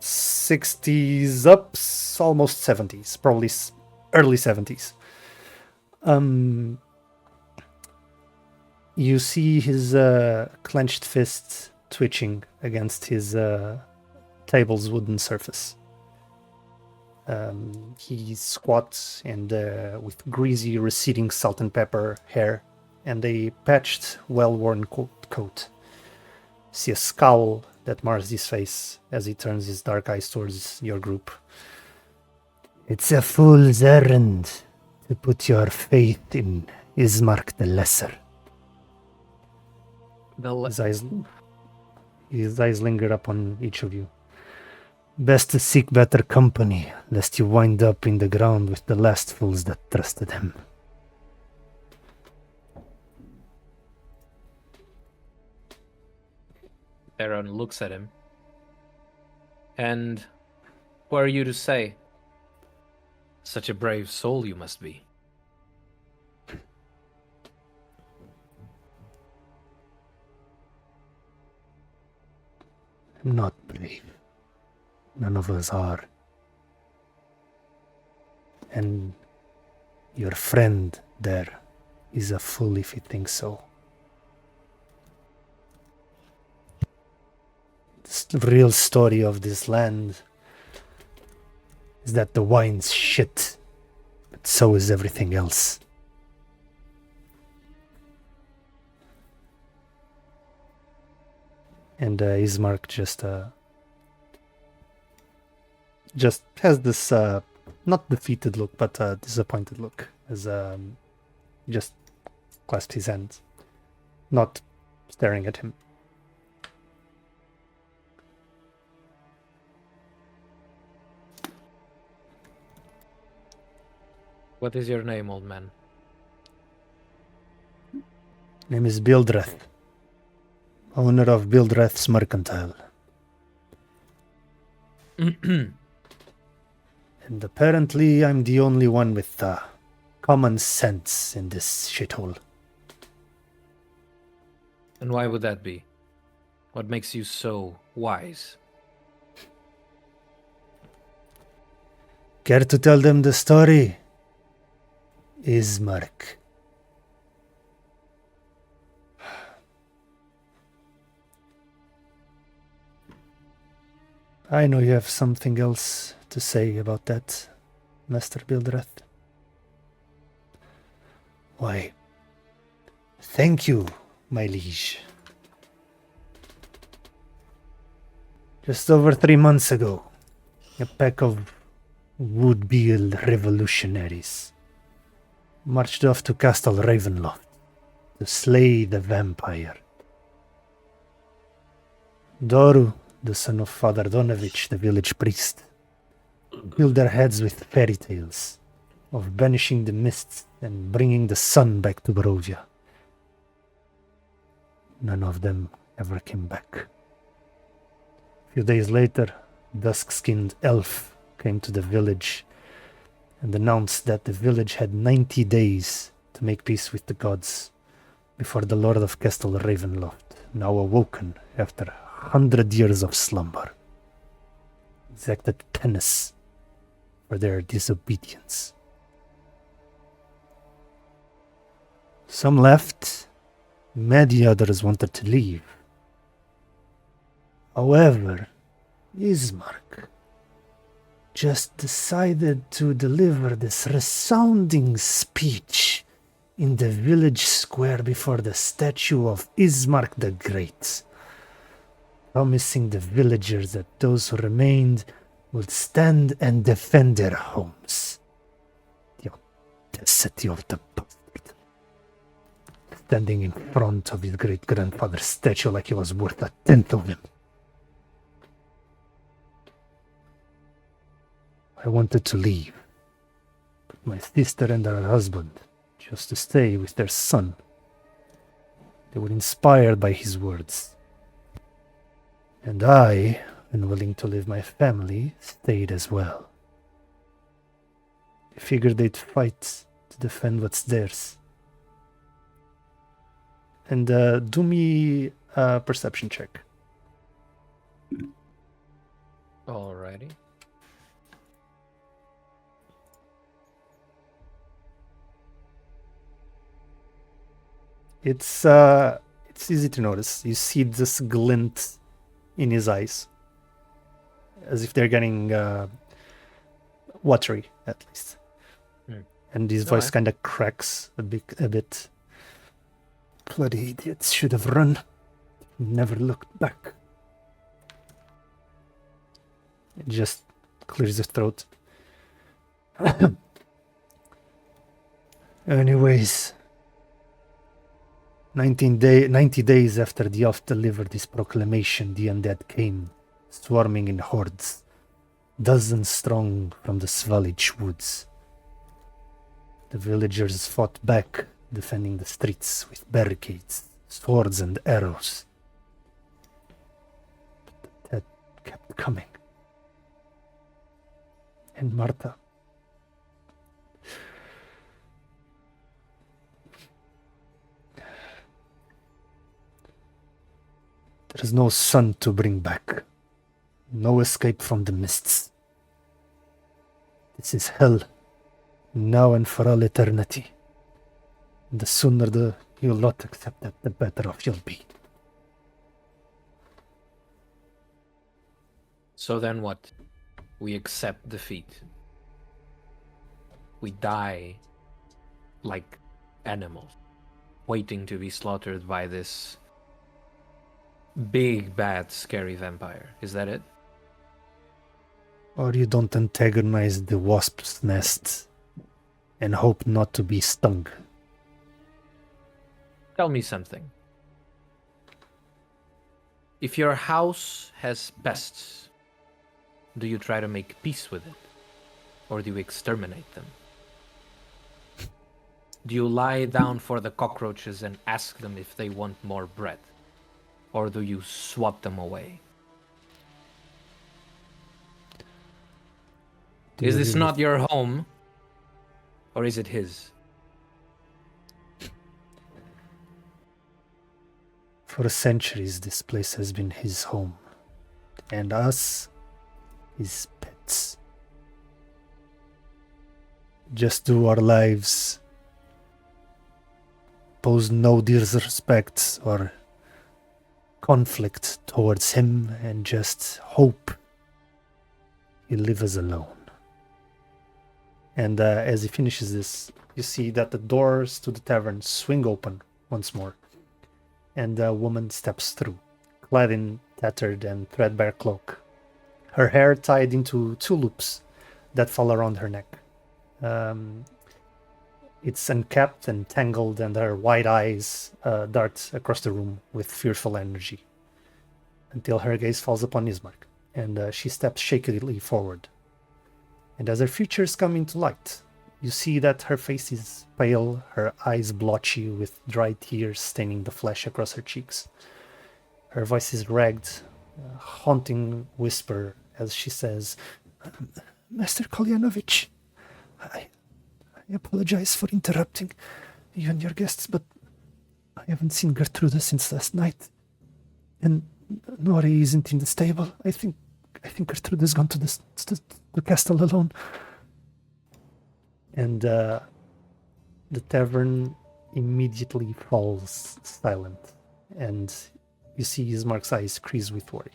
60s ups, almost 70s, probably early 70s. You see his clenched fist twitching against his table's wooden surface. He squats and with greasy, receding salt and pepper hair and a patched, well-worn coat. See a scowl that mars his face as he turns his dark eyes towards your group. It's a fool's errand to put your faith in Ismark the Lesser. His eyes linger upon each of you. Best to seek better company, lest you wind up in the ground with the last fools that trusted him. Theron looks at him. And who are you to say? Such a brave soul you must be. Not brave. None of us are. And your friend there is a fool if he thinks so. The real story of this land is that the wine's shit, but so is everything else. And Ismark just has this not defeated look, but disappointed look, as just clasped his hands, not staring at him. What is your name, old man? Name is Bildrath, owner of Bildrath's Mercantile. And apparently I'm the only one with common sense in this shithole. And why would that be? What makes you so wise? Care to tell them the story? Ismark. I know you have something else to say about that, Master Bildrath. Why, thank you, my liege. Just over 3 months ago, a pack of would-be revolutionaries marched off to Castle Ravenloft to slay the vampire Doru, the son of Father Donovich, the village priest, filled their heads with fairy tales of banishing the mists and bringing the sun back to Barovia. None of them ever came back. A few days later, a dusk-skinned elf came to the village and announced that the village had 90 days to make peace with the gods before the Lord of Castle Ravenloft, now awoken after 100 years of slumber, exacted penance for their disobedience. Some left, many others wanted to leave. However, Ismark just decided to deliver this resounding speech in the village square before the statue of Ismark the Great, promising the villagers that those who remained would stand and defend their homes. The audacity of the bastard, standing in front of his great-grandfather's statue like he was worth a tenth of him. I wanted to leave, but my sister and her husband chose to stay with their son. They were inspired by his words. And I, unwilling to leave my family, stayed as well. They figured they'd fight to defend what's theirs. And do me a perception check. Alrighty. It's easy to notice. You see this glint in his eyes, as if they're getting watery, at least. And his voice kind of cracks a bit. Bloody idiots should have run. Never looked back. It just clears his throat. Anyways, 90 days after the elf delivered his proclamation, the undead came, swarming in hordes, dozens strong from the Svalich woods. The villagers fought back, defending the streets with barricades, swords and arrows. But the dead kept coming. And Marta, there is no sun to bring back, no escape from the mists. This is hell, now and for all eternity. The sooner you'll not accept that, the better off you'll be. So then what? We accept defeat. We die like animals, waiting to be slaughtered by this big, bad, scary vampire. Is that it? Or you don't antagonize the wasp's nest and hope not to be stung. Tell me something. If your house has pests, do you try to make peace with it? Or do you exterminate them? Do you lie down for the cockroaches and ask them if they want more bread? Or do you swat them away? Is this not your home? Or is it his? For centuries, this place has been his home. And us, his pets. Just do our lives, pose no disrespect or conflict towards him, and just hope he lives alone. And as he finishes this, you see that the doors to the tavern swing open once more, and a woman steps through, clad in tattered and threadbare cloak, her hair tied into 2 loops that fall around her neck. It's unkept and tangled, and her wide eyes dart across the room with fearful energy. until her gaze falls upon Ismark, and she steps shakily forward. And as her features come into light, you see that her face is pale, her eyes blotchy with dry tears staining the flesh across her cheeks. Her voice is ragged, a haunting whisper as she says, Master Kolyanovich, I apologize for interrupting you and your guests, but I haven't seen Gertrude since last night. And Nori isn't in the stable. I think Gertrude has gone to the castle alone. And the tavern immediately falls silent, and you see Ismark's eyes crease with worry.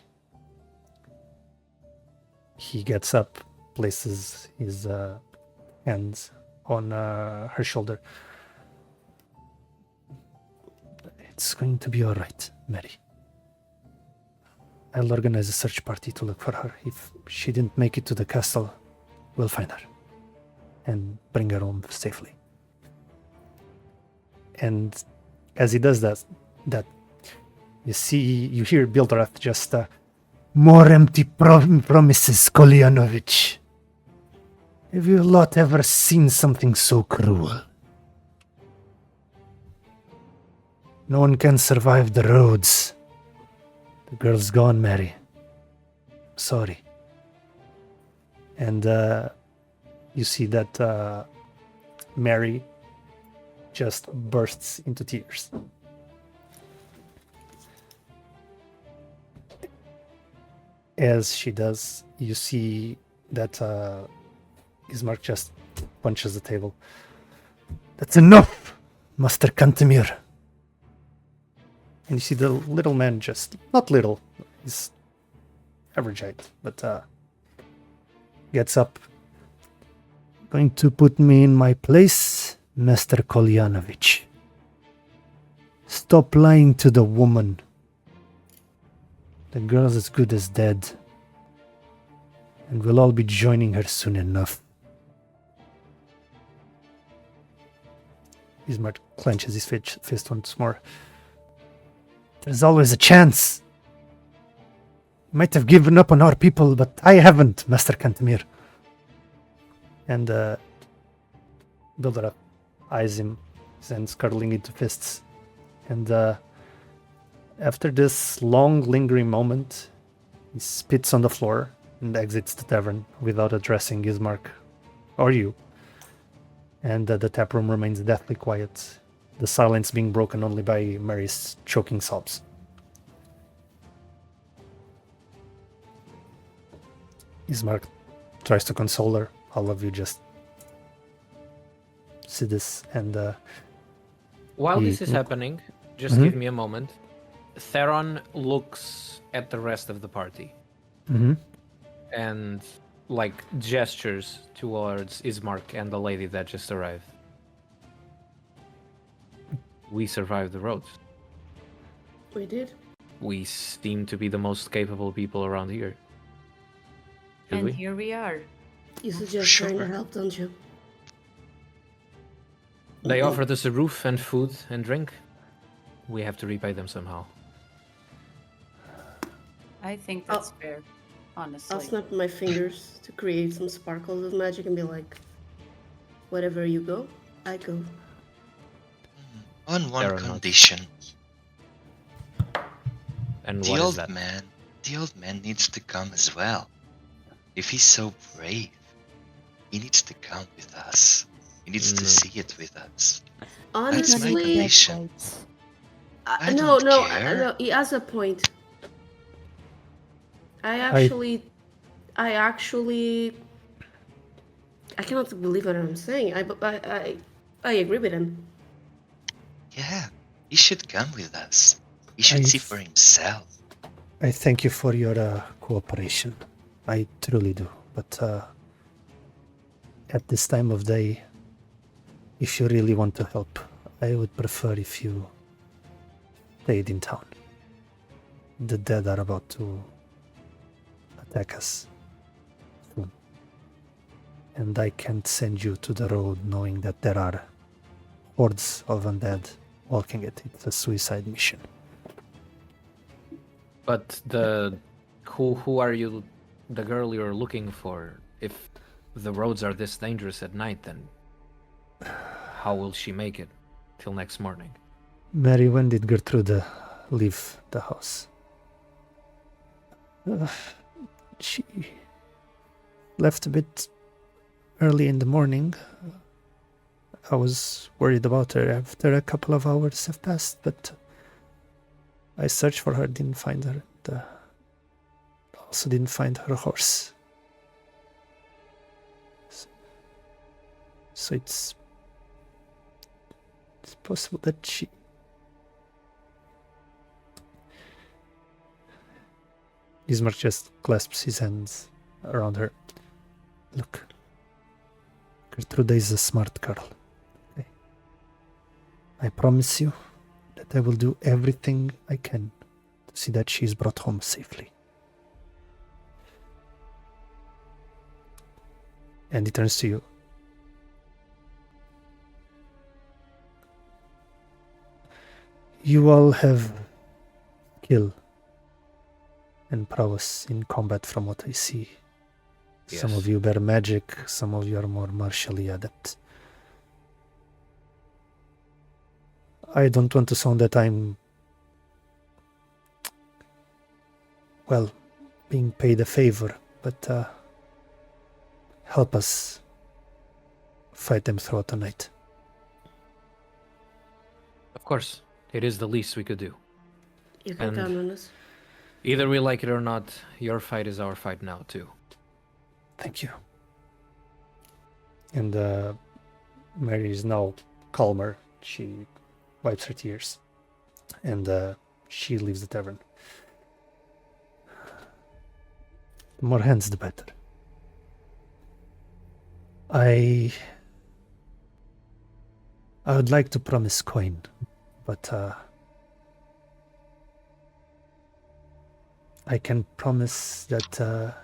He gets up, places his hands on her shoulder. It's going to be all right, Mary. I'll organize a search party to look for her. If she didn't make it to the castle, we'll find her and bring her home safely. And as he does that you hear Bildrath just, more empty promises, Kolyanovich. Have you lot ever seen something so cruel? No one can survive the roads. The girl's gone, Mary. Sorry. And you see that Mary just bursts into tears. As she does, you see that Ismark just punches the table. That's enough, Master Kantemir. And you see the little man just, not little, he's average height, but gets up. Going to put me in my place, Master Kolyanovich. Stop lying to the woman. The girl's as good as dead, and we'll all be joining her soon enough. Ismark clenches his fist once more. There's always a chance. You might have given up on our people, but I haven't, Master Kantemir. And Bildrath eyes him, his hands curling into fists. And after this long, lingering moment, he spits on the floor and exits the tavern without addressing Ismark or you. And the tap room remains deathly quiet, the silence being broken only by Mary's choking sobs. Ismark tries to console her. All of you just see this, and while this is happening, just give me a moment. Theron looks at the rest of the party and gestures towards Ismark and the lady that just arrived. We survived the roads. We did. We seem to be the most capable people around here. Should And we? here we are. You suggest trying to help, don't you? They offered us a roof and food and drink. We have to repay them somehow. I think that's fair, honestly. I'll snap my fingers to create some sparkles of magic and be like, wherever you go, I go. On one Fair enough. condition. And The what is old that? man needs to come as well. If he's so brave, he needs to come with us. He needs to see it with us. That's my Honestly, condition. I no, don't care. no, he has a point. I cannot believe what I'm saying. I agree with him. Yeah, he should come with us. He should see for himself. I thank you for your cooperation. I truly do. But at this time of day, if you really want to help, I would prefer if you stayed in town. The dead are about to attack us soon. And I can't send you to the road knowing that there are hordes of undead walking it. It's a suicide mission. But who are you, the girl you're looking for? If the roads are this dangerous at night, then how will she make it till next morning? Mary, when did Gertrude leave the house? She left a bit early in the morning. I was worried about her after a couple of hours have passed, but I searched for her, didn't find her. Also didn't find her horse. So it's possible that she... Ismark just clasps his hands around her. Look, Gertrude is a smart girl. Okay? I promise you that I will do everything I can to see that she is brought home safely. And he turns to you. You all have skill and prowess in combat from what I see. Yes. Some of you bear magic, some of you are more martially adept. I don't want to sound that I'm, well, being paid a favor, but help us fight them throughout the night. Of course, it is the least we could do. You can And- count on us. Either we like it or not, your fight is our fight now, too. Thank you. And Mary is now calmer. She wipes her tears. And she leaves the tavern. The more hands, the better. I would like to promise coin, but I can promise that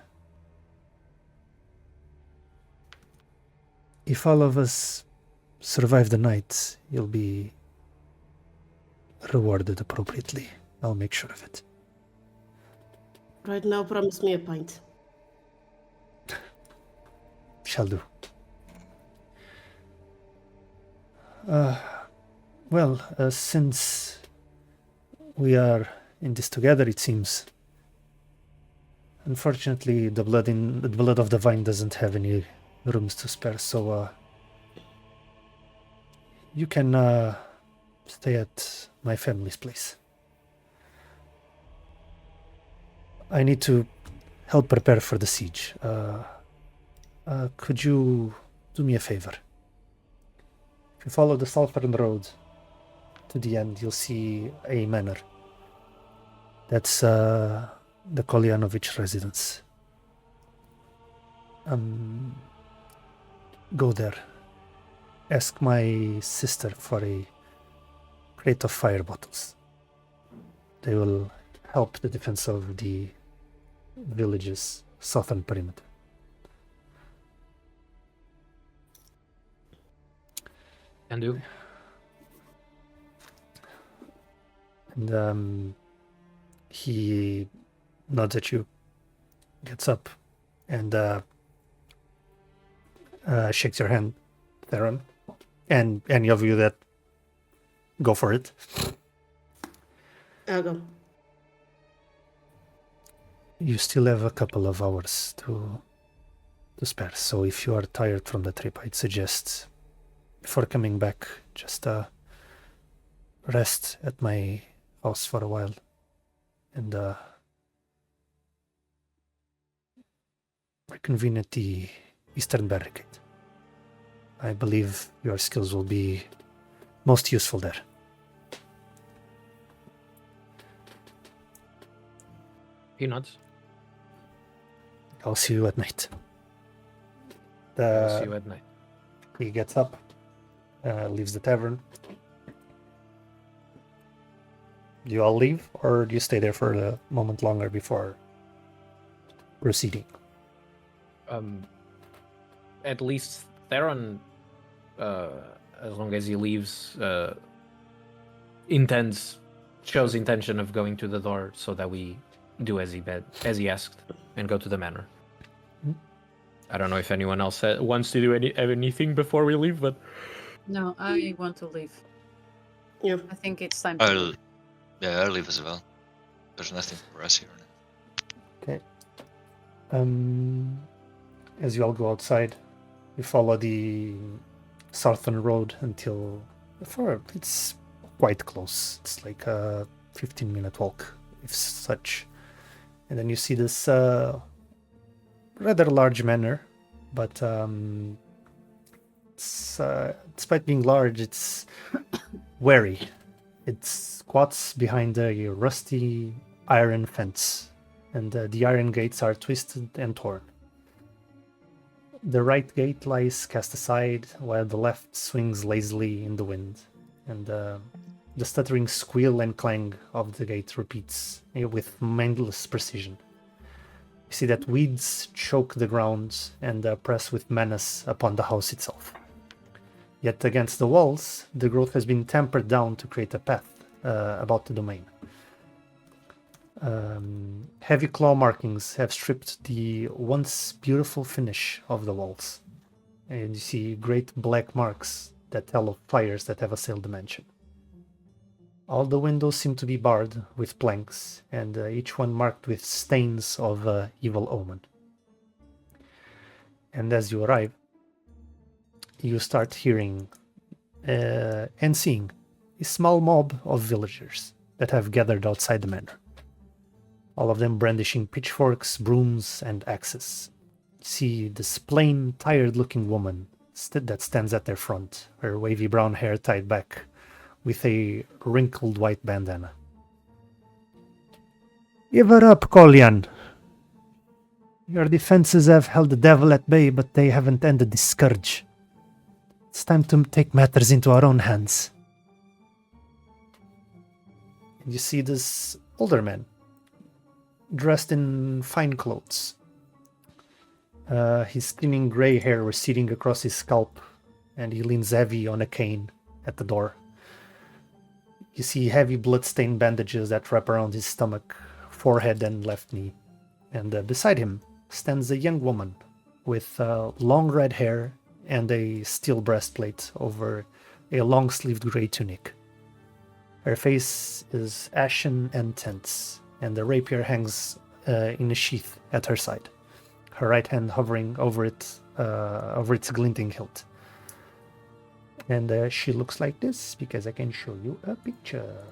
if all of us survive the night, you'll be rewarded appropriately. I'll make sure of it. Right now, promise me a pint. Shall do. Well, since we are in this together, it seems. Unfortunately, the blood of the vine doesn't have any rooms to spare, so you can stay at my family's place. I need to help prepare for the siege. Could you do me a favor? If you follow the southern road to the end, you'll see a manor. That's the Kolyanovich residence. Go there. Ask my sister for a crate of fire bottles. They will help the defense of the village's southern perimeter. Can do. And he nods at you, gets up, and shakes your hand, Theron, and any of you that go for it. I'll go. You still have a couple of hours to spare, so if you are tired from the trip, I'd suggest before coming back, just rest at my house for a while and reconvene at the eastern barricade. I believe your skills will be most useful there. He nods. I'll see you at night. I'll see you at night. He gets up, leaves the tavern. Do you all leave, or do you stay there for a moment longer before proceeding? At least Theron, as long as he leaves, intends shows intention of going to the door so that we do as he asked and go to the manor. I don't know if anyone else wants to do anything before we leave, but No, I want to leave. Yeah. I think it's time to leave. I'll leave as well. There's nothing for us here now. Okay. As you all go outside, you follow the southern road until it's quite close. It's like a 15-minute walk, if such. And then you see this rather large manor, but despite being large, it's wary. It squats behind a rusty iron fence, and the iron gates are twisted and torn. The right gate lies cast aside, while the left swings lazily in the wind, and the stuttering squeal and clang of the gate repeats with mindless precision. You see that weeds choke the ground and press with menace upon the house itself. Yet against the walls, the growth has been tempered down to create a path about the domain. Heavy claw markings have stripped the once beautiful finish of the walls, and you see great black marks that tell of fires that have assailed the mansion. All the windows seem to be barred with planks, and each one marked with stains of evil omen. And as you arrive, you start hearing and seeing a small mob of villagers that have gathered outside the manor. All of them brandishing pitchforks, brooms, and axes. You see this plain, tired-looking woman that stands at their front, her wavy brown hair tied back, with a wrinkled white bandana. Give her up, Kolyan. Your defenses have held the devil at bay, but they haven't ended the scourge. It's time to take matters into our own hands. And you see this older man, dressed in fine clothes. His thinning grey hair receding across his scalp, and he leans heavy on a cane at the door. You see heavy blood-stained bandages that wrap around his stomach, forehead, and left knee. And beside him stands a young woman with long red hair and a steel breastplate over a long-sleeved grey tunic. Her face is ashen and tense, and the rapier hangs in a sheath at her side, her right hand hovering over its glinting hilt. And she looks like this, because I can show you a picture.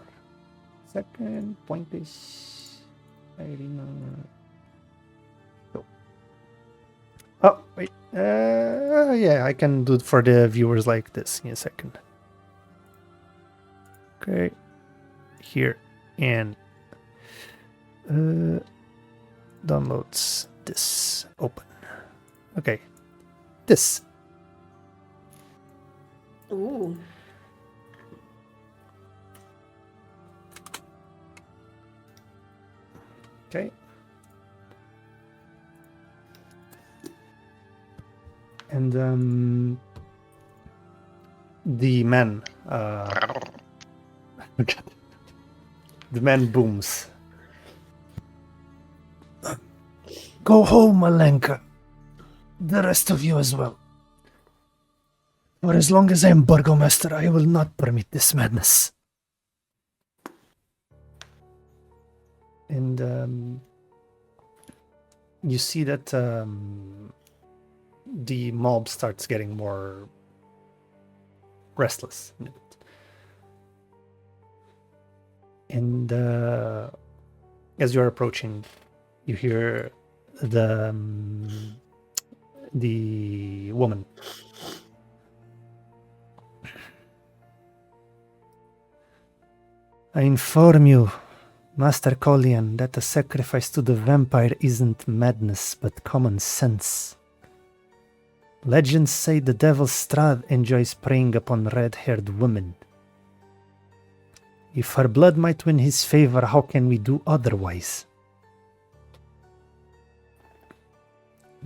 Second point is... Oh, wait. Yeah, I can do it for the viewers like this in a second. Okay. Here. And... downloads this. Open. Okay. This. Ooh. Okay. And the man the man booms. Go home, Alenka. The rest of you as well. For as long as I am Burgomaster, I will not permit this madness. And you see that the mob starts getting more restless. And as you're approaching, you hear the woman. I inform you, Master Kolyan, that a sacrifice to the vampire isn't madness, but common sense. Legends say the devil Strahd enjoys preying upon red-haired women. If her blood might win his favor, how can we do otherwise?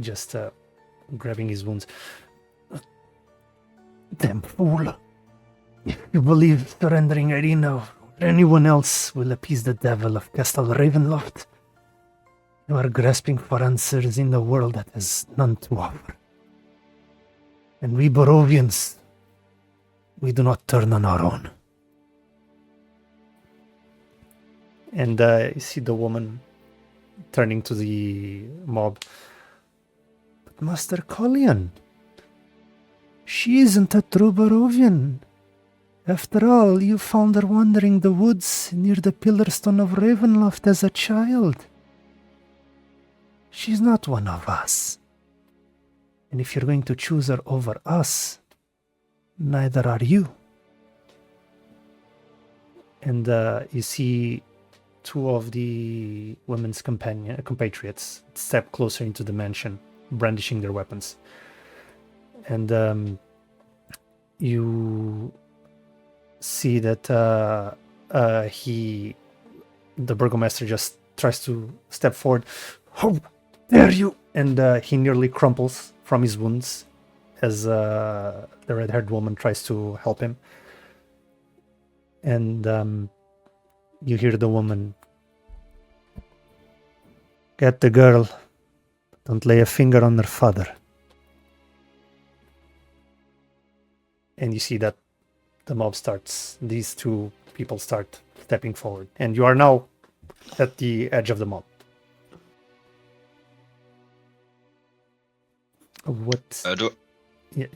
Just grabbing his wounds. Damn fool. If you believe surrendering Aryn anyone else will appease the devil of Castle Ravenloft. You are grasping for answers in a world that has none to offer. And we Barovians, we do not turn on our own. And you see the woman turning to the mob. But Master Kolyan, she isn't a true Barovian. After all, you found her wandering the woods near the Pillarstone of Ravenloft as a child. She's not one of us. And if you're going to choose her over us, neither are you. And you see two of the women's compatriots step closer into the mansion, brandishing their weapons. And you see that the burgomaster just tries to step forward. How dare you! And he nearly crumples from his wounds as the red-haired woman tries to help him. And you hear the woman, "Get the girl. Don't lay a finger on her father." And you see that the mob starts, these two people start stepping forward. And you are now at the edge of the mob. What? Do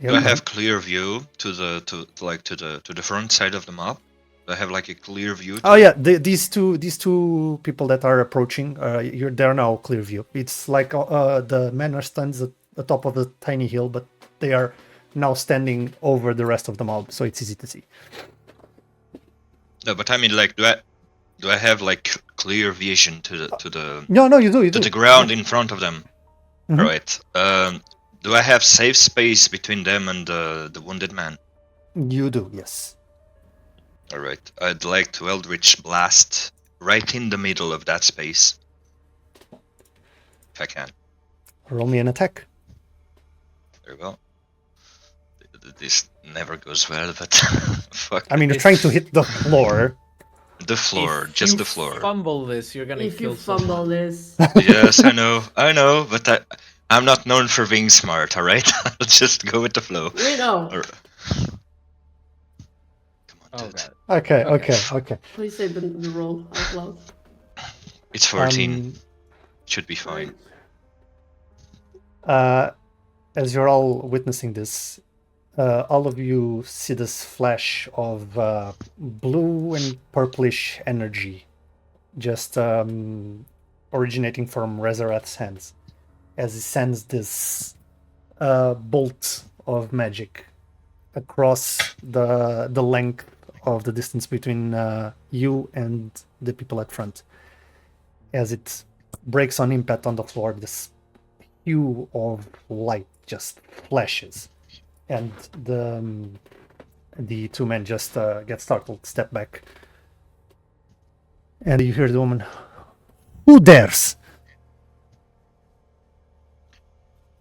I have clear view to the front side of the mob? Do I have like a clear view? Oh yeah, these two people that are approaching, they're now clear view. It's like the manor stands at the top of a tiny hill, but they are now standing over the rest of the mob, so it's easy to see. No, but I mean, like, do I have like clear vision to the No, you do. to the ground in front of them? Mhm. Right. Do I have safe space between them and the wounded man? You do, yes. All right. I'd like to Eldritch Blast right in the middle of that space, if I can. Roll me an attack. There we go. This never goes well, but fuck. I mean, you're trying to hit the floor. The floor, If just you the floor. Fumble this, you're gonna If kill you fumble someone. this, Yes, I know, but I'm not known for being smart, alright? I'll just go with the flow. we know. Come on, Oh dude. god. Okay. Please say the roll out loud. It's 14. Should be fine. As you're all witnessing this, all of you see this flash of blue and purplish energy just originating from Rezarath's hands as he sends this bolt of magic across the length of the distance between you and the people at front. As it breaks on impact on the floor, this hue of light just flashes, and the two men just get startled, step back, and you hear the woman, "Who dares?"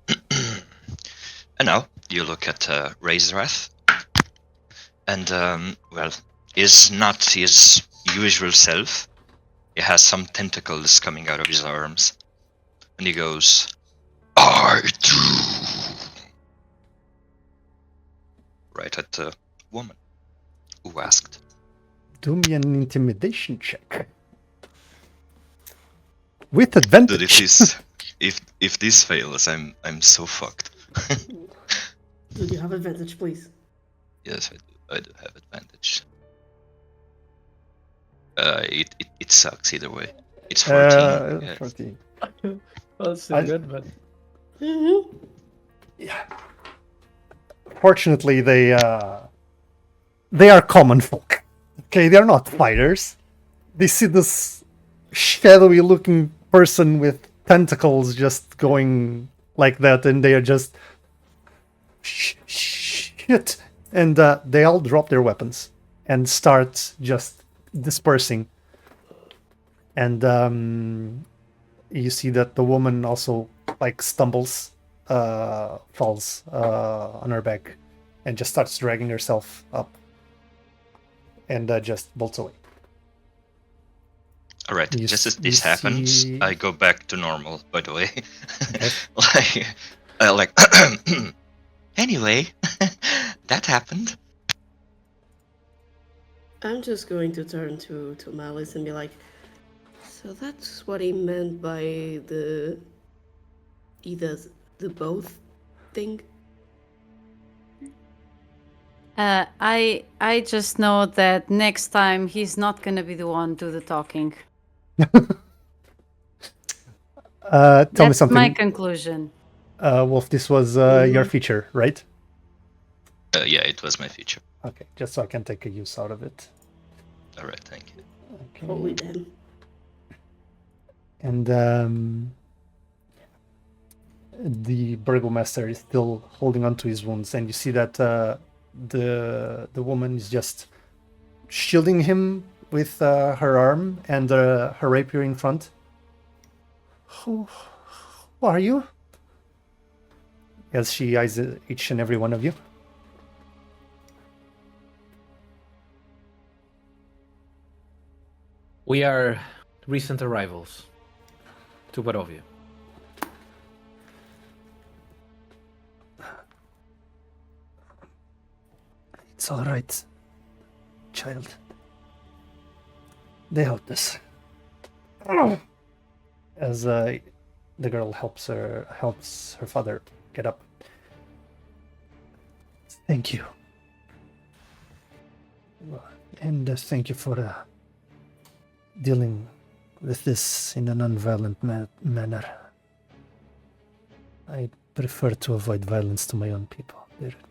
And now you look at Rezarath, and well, is not his usual self. He has some tentacles coming out of his arms, and he goes, "I do." Right at the woman who asked. Do me an intimidation check with advantage. Dude, if this fails, I'm so fucked. Do you have advantage, please? Yes, I do have advantage. It sucks either way. It's 14. Yeah. 14. Well, it's still good, but Mm-hmm. Yeah. Fortunately, they are common folk. Okay, they're not fighters. They see this shadowy-looking person with tentacles just going like that, and they are just shit. And they all drop their weapons and start just dispersing. And you see that the woman also like stumbles, falls on her back, and just starts dragging herself up, and just bolts away. Alright, You just as s- this you happens, see- I go back to normal, by the way. Okay. like, anyway, that happened. I'm just going to turn to Malice and be like, so that's what he meant by the either the both thing? I just know that next time he's not gonna be the one do the talking. Tell me That's something. my conclusion. Wolf, this was your feature, right? Yeah, it was my feature. Okay, just so I can take a use out of it. Alright, thank you. Okay. Holy damn. And the Burgomaster is still holding on to his wounds, and you see that the woman is just shielding him with her arm and her rapier in front. Who are you? As she eyes each and every one of you. We are recent arrivals to Barovia. It's all right, child. They helped us. As the girl helps her father get up. Thank you. And thank you for dealing with this in a non-violent manner. I prefer to avoid violence to my own people.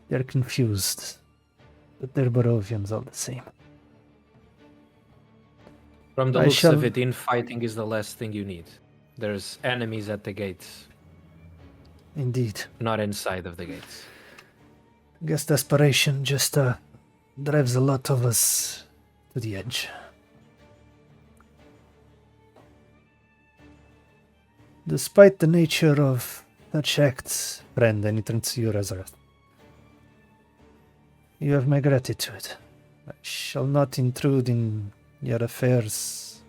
They're confused, but they're Barovians all the same. From the I looks shall- of it, infighting is the last thing you need. There's enemies at the gates, Indeed. not inside of the gates. I guess desperation just drives a lot of us to the edge. Despite the nature of such acts, friend, and he turns to you, Rezarath. You have my gratitude. I shall not intrude in your affairs.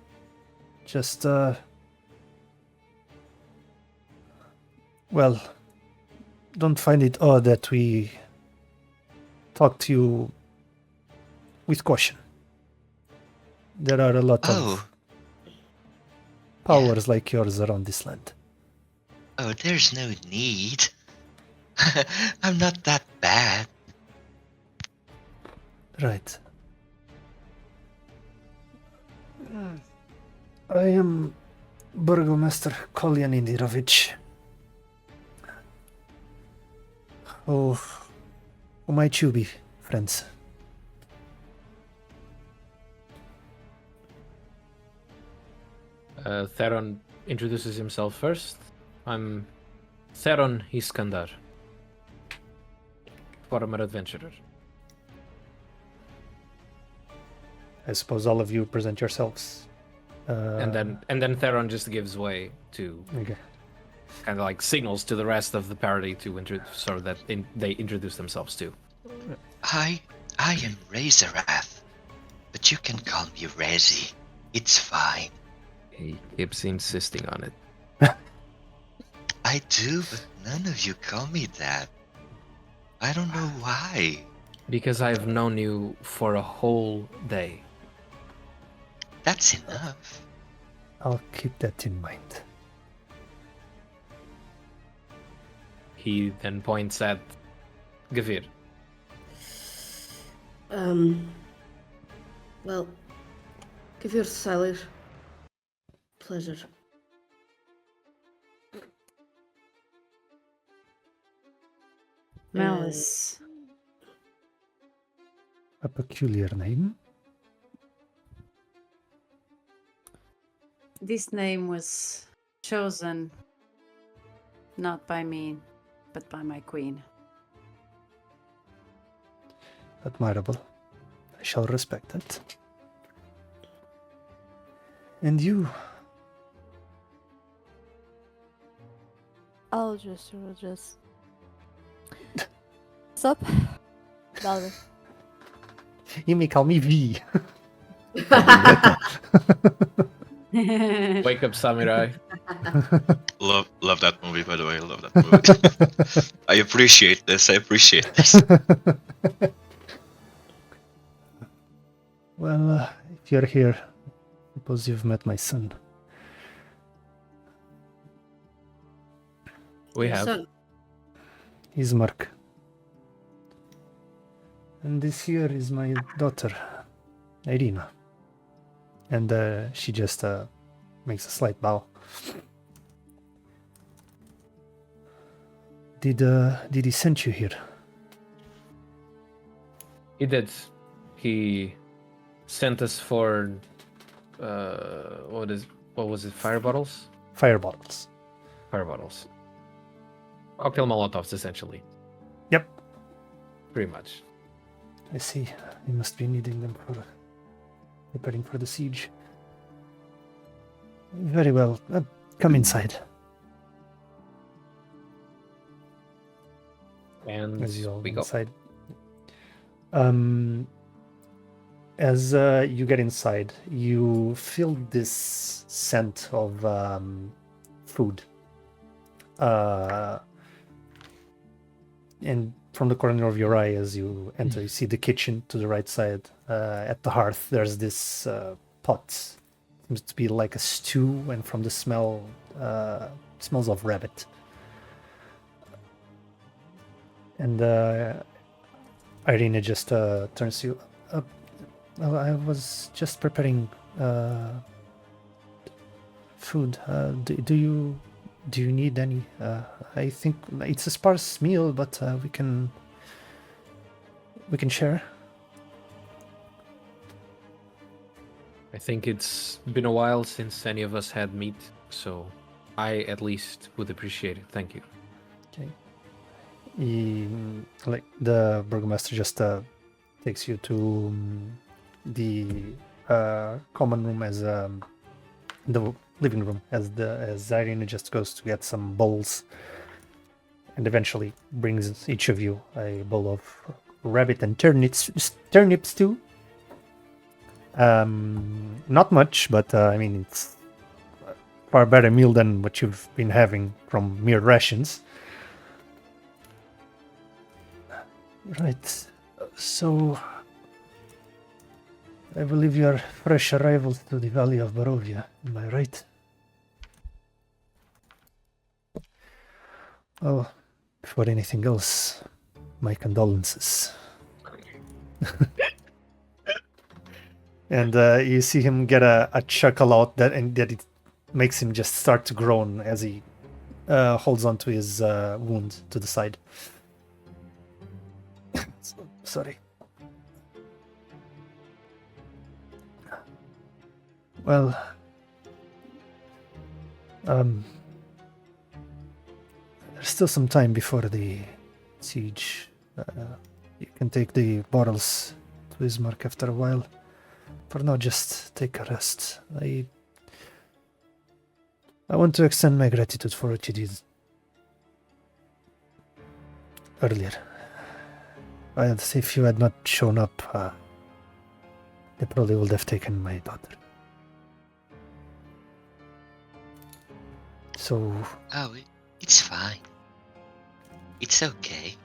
Just, well, don't find it odd that we talk to you with caution. There are a lot Oh, of powers like yours around this land. oh, there's no need. I'm not that bad. Right. I am Burgomaster Kolyanovich. Oh, who might you be, friends? Theron introduces himself first. I'm Theron Iskandar, former adventurer. I suppose all of you present yourselves. And then Theron just gives way to Okay. kind of like signals to the rest of the party to so that they introduce themselves too. I am Rezarath, but you can call me Rezi. It's fine. He keeps insisting on it. I do, but none of you call me that. I don't know why. Because I've known you for a whole day. That's enough. I'll keep that in mind. He then points at Guevir. Well, give your Salir pleasure. Malice. A peculiar name. This name was chosen not by me, but by my queen. Admirable. I shall respect that. And you? I'll just. What's up? Valerie. You may call me V. Wake up, samurai. Love that movie, by the way. I love that movie. I appreciate this. Well, if you're here, I suppose you've met my son. We Your have. son. Ismark. And this here is my daughter, Irina. And she just makes a slight bow. Did he send you here? He did. He sent us for what was it? Fire bottles? Fire bottles. Fire bottles. Cocktail Molotovs, essentially. Yep. Pretty much. I see. You must be needing them for preparing for the siege. Very well. Come inside. And As you all we go go. inside. As you get inside, you feel this scent of food. And from the corner of your eye, as you enter, you see the kitchen to the right side. At the hearth, there's this pot. Seems to be like a stew, and from the smell, smells of rabbit. And Irina just turns to you. Well, I was just preparing food. Do you need any? I think it's a sparse meal, but we can share. I think it's been a while since any of us had meat, so I at least would appreciate it. Thank you. Okay. Like the burgomaster just takes you to the common room as the living room as Irene just goes to get some bowls and eventually brings each of you a bowl of rabbit and turnip stew. Not much, but I mean it's a far better meal than what you've been having from mere rations. Right, so I believe you are fresh arrivals to the Valley of Barovia, am I right? Well, before anything else, my condolences. And you see him get a chuckle out that it makes him just start to groan as he holds onto his wound to the side. Sorry. Well, there's still some time before the siege. You can take the bottles to Ismark after a while. For now, just take a rest. I want to extend my gratitude for what you did earlier. And if you had not shown up, they probably would have taken my daughter. So... Oh, it's fine. It's okay.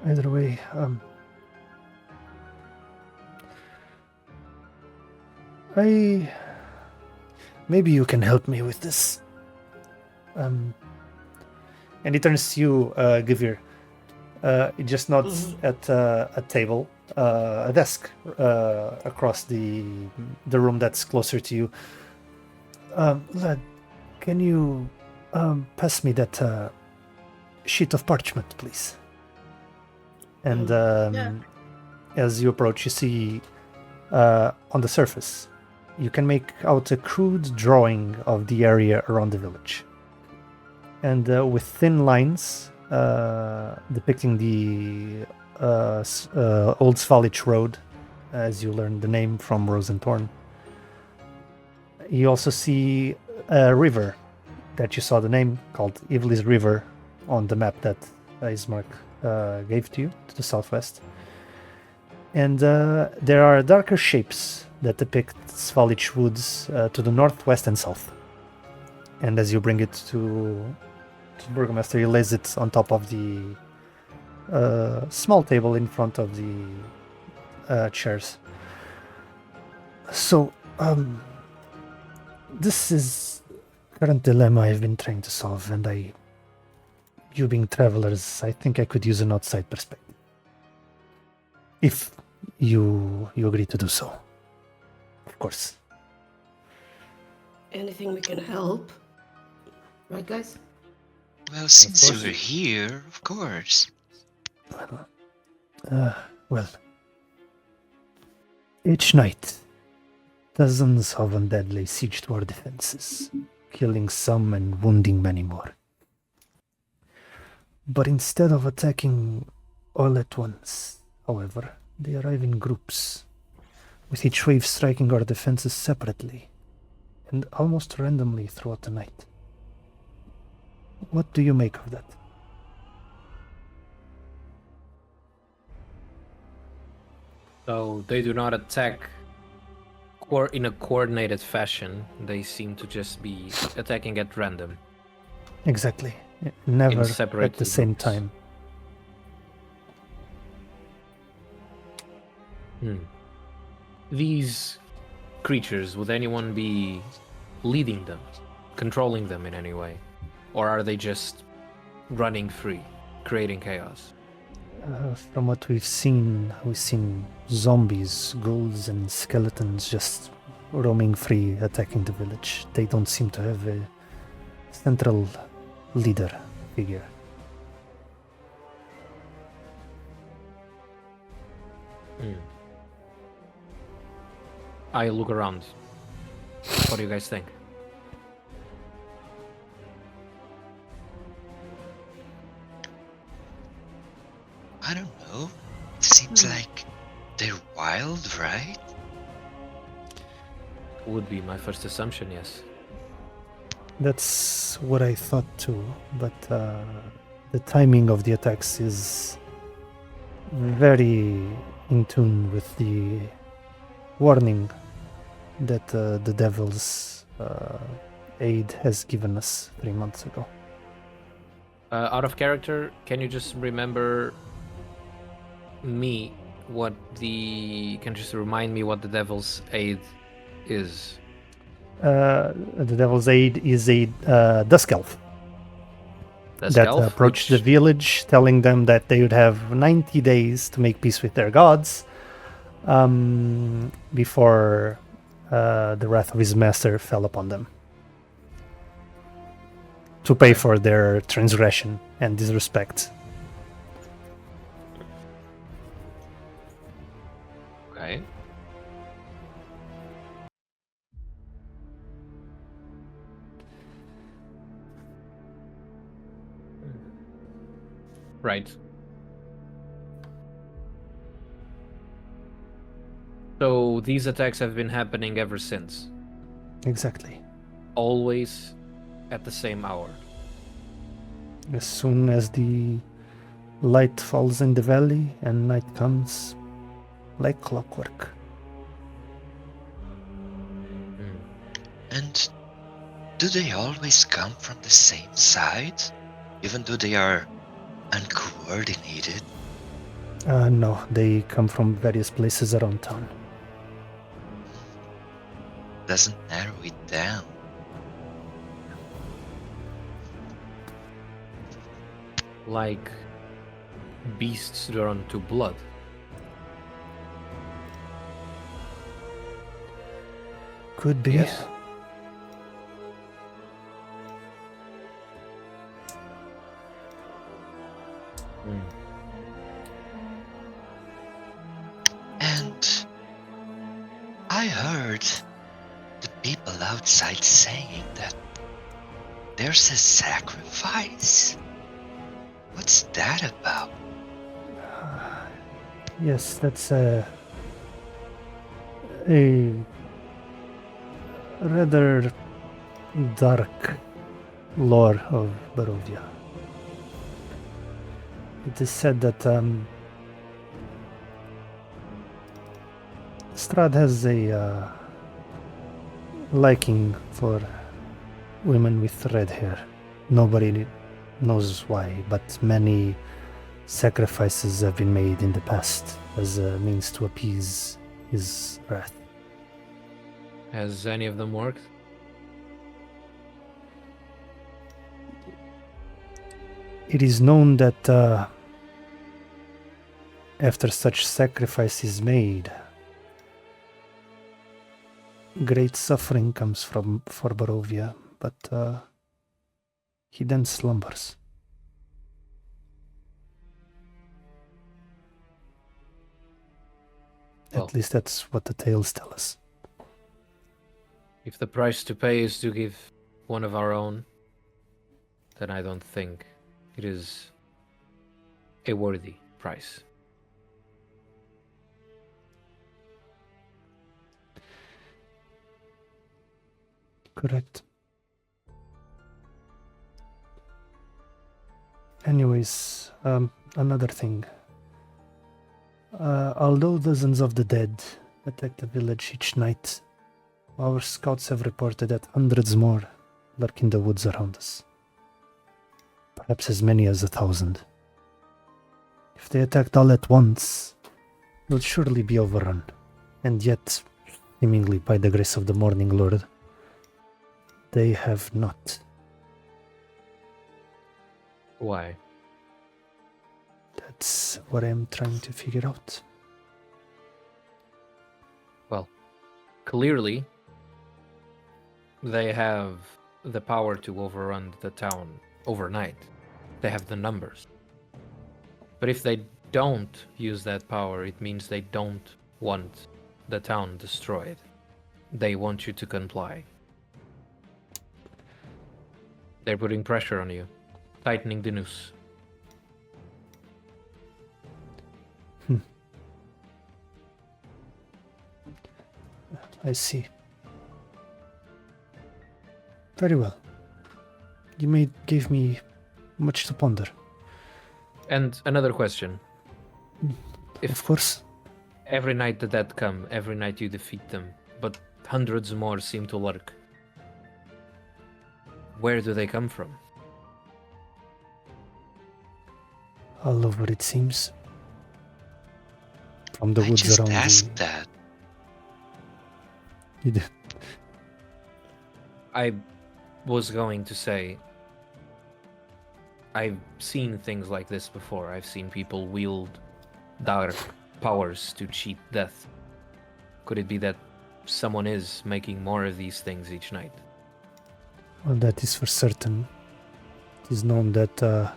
Either way, maybe you can help me with this. And he turns to you, Guevir. He just nods at a table, a desk across the room that's closer to you. Lad, can you pass me that sheet of parchment, please? And as you approach, you see on the surface, you can make out a crude drawing of the area around the village. And with thin lines depicting the Old Svalich Road, as you learn the name from Rosentorn. You also see a river that you saw the name called Ivlis River on the map that Ismark gave to you to the southwest. And there are darker shapes that depict Svalich woods to the north, west, and south. And as you bring it to Burgomaster, he lays it on top of the small table in front of the chairs. So, this is current dilemma I've been trying to solve, and you being travelers, I think I could use an outside perspective. If you agree to do so, of course. Anything we can help, right, guys? Well, since course. you're here, of course. Well, each night, dozens of undead lay siege to our defenses, killing some and wounding many more. But instead of attacking all at once, however, they arrive in groups, with each wave striking our defenses separately, and almost randomly throughout the night. What do you make of that? So they do not attack in a coordinated fashion. They seem to just be attacking at random. Exactly. Never at separated the same groups. time. These creatures, would anyone be leading them, controlling them in any way? Or are they just running free, creating chaos? From what we've seen zombies, ghouls, and skeletons just roaming free, attacking the village. They don't seem to have a central leader figure. I look around. What do you guys think? I don't know. Seems like they're wild, right? Would be my first assumption, yes. That's what I thought too, but the timing of the attacks is very in tune with the warning that the Devil's aid has given us 3 months ago. Out of character, can you just remember me can you just remind me what the Devil's Aid is? The Devil's Aid is a Dusk Elf that Elf, approached which- the village, telling them that they would have 90 days to make peace with their gods before the wrath of his master fell upon them, to pay for their transgression and disrespect. Okay. Right. So these attacks have been happening ever since. Exactly. Always at the same hour. As soon as the light falls in the valley and night comes, like clockwork. And do they always come from the same side? Even though they are uncoordinated? No, they come from various places around town. Doesn't narrow it down. Like beasts drawn to blood. Could be. Yes. And I heard the people outside saying that there's a sacrifice. What's that about? Yes, that's a rather dark lore of Barovia. It is said that Strahd has a liking for women with red hair. Nobody knows why, but many sacrifices have been made in the past as a means to appease his wrath. Has any of them worked? It is known that after such sacrifice is made, great suffering comes for Barovia, but he then slumbers. Well. At least that's what the tales tell us. If the price to pay is to give one of our own, then I don't think it is a worthy price. Correct. Anyways, another thing. Although dozens of the dead attack the village each night, our scouts have reported that hundreds more lurk in the woods around us. Perhaps as many as 1,000. If they attacked all at once, we'll surely be overrun. And yet, seemingly by the grace of the Morning Lord, they have not. Why? That's what I'm trying to figure out. Well, clearly, they have the power to overrun the town overnight. They have the numbers. But if they don't use that power, it means they don't want the town destroyed. They want you to comply. They're putting pressure on you, tightening the noose. I see. Very well. You gave me much to ponder. And another question. Of course. Every night the dead come, every night you defeat them, but hundreds more seem to lurk. Where do they come from? All over, it seems. From the woods just around asked that. You did. I was going to say, I've seen things like this before. I've seen people wield dark powers to cheat death. Could it be that someone is making more of these things each night? Well, that is for certain. It is known that,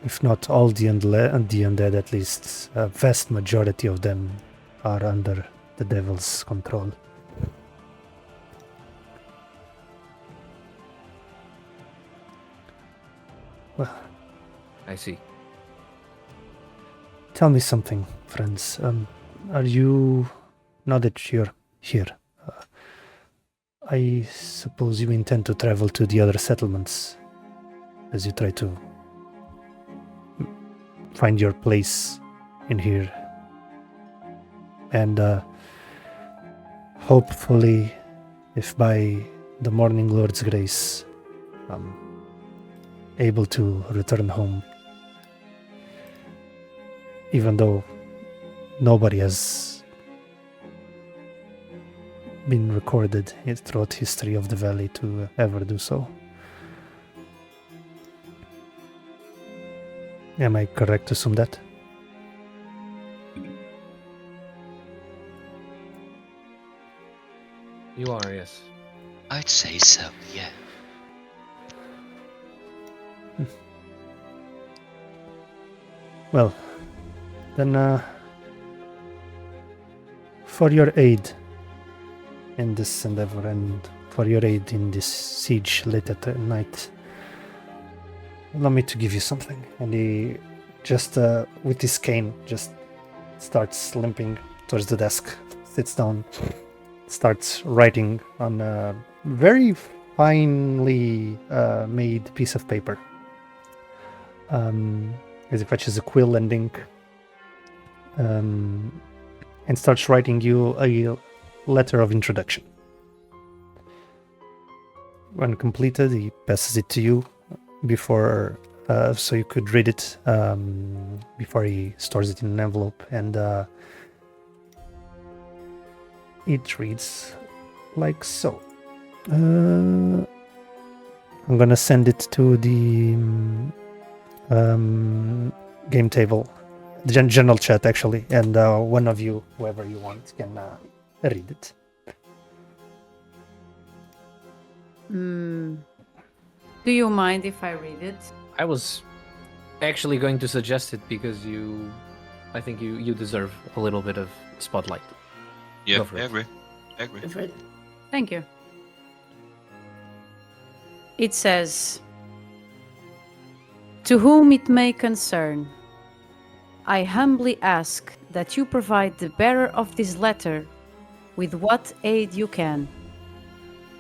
if not all the undead, at least a vast majority of them are under the devil's control. Well, I see. tell me something, friends. Are you, now that you're here, I suppose you intend to travel to the other settlements as you try to find your place in here. And hopefully, if by the Morning Lord's grace, I'm able to return home. Even though nobody has been recorded throughout history of the valley to ever do so. Am I correct to assume that? You are, yes. I'd say so, yeah. Well, then for your aid in this endeavor and for your aid in this siege late at night, allow me to give you something. And he just, with his cane, just starts limping towards the desk, sits down, starts writing on a very finely made piece of paper. As he fetches a quill and ink, and starts writing you a letter of introduction. When completed, he passes it to you before, so you could read it before he stores it in an envelope, and it reads like so. I'm gonna send it to the game table, the general chat actually, and one of you, whoever you want, can read it. Do you mind if I read it? I was actually going to suggest it because I think you deserve a little bit of spotlight. Yeah, Go for I it. agree. I agree. Fred. Thank you. It says, "To whom it may concern, I humbly ask that you provide the bearer of this letter with what aid you can.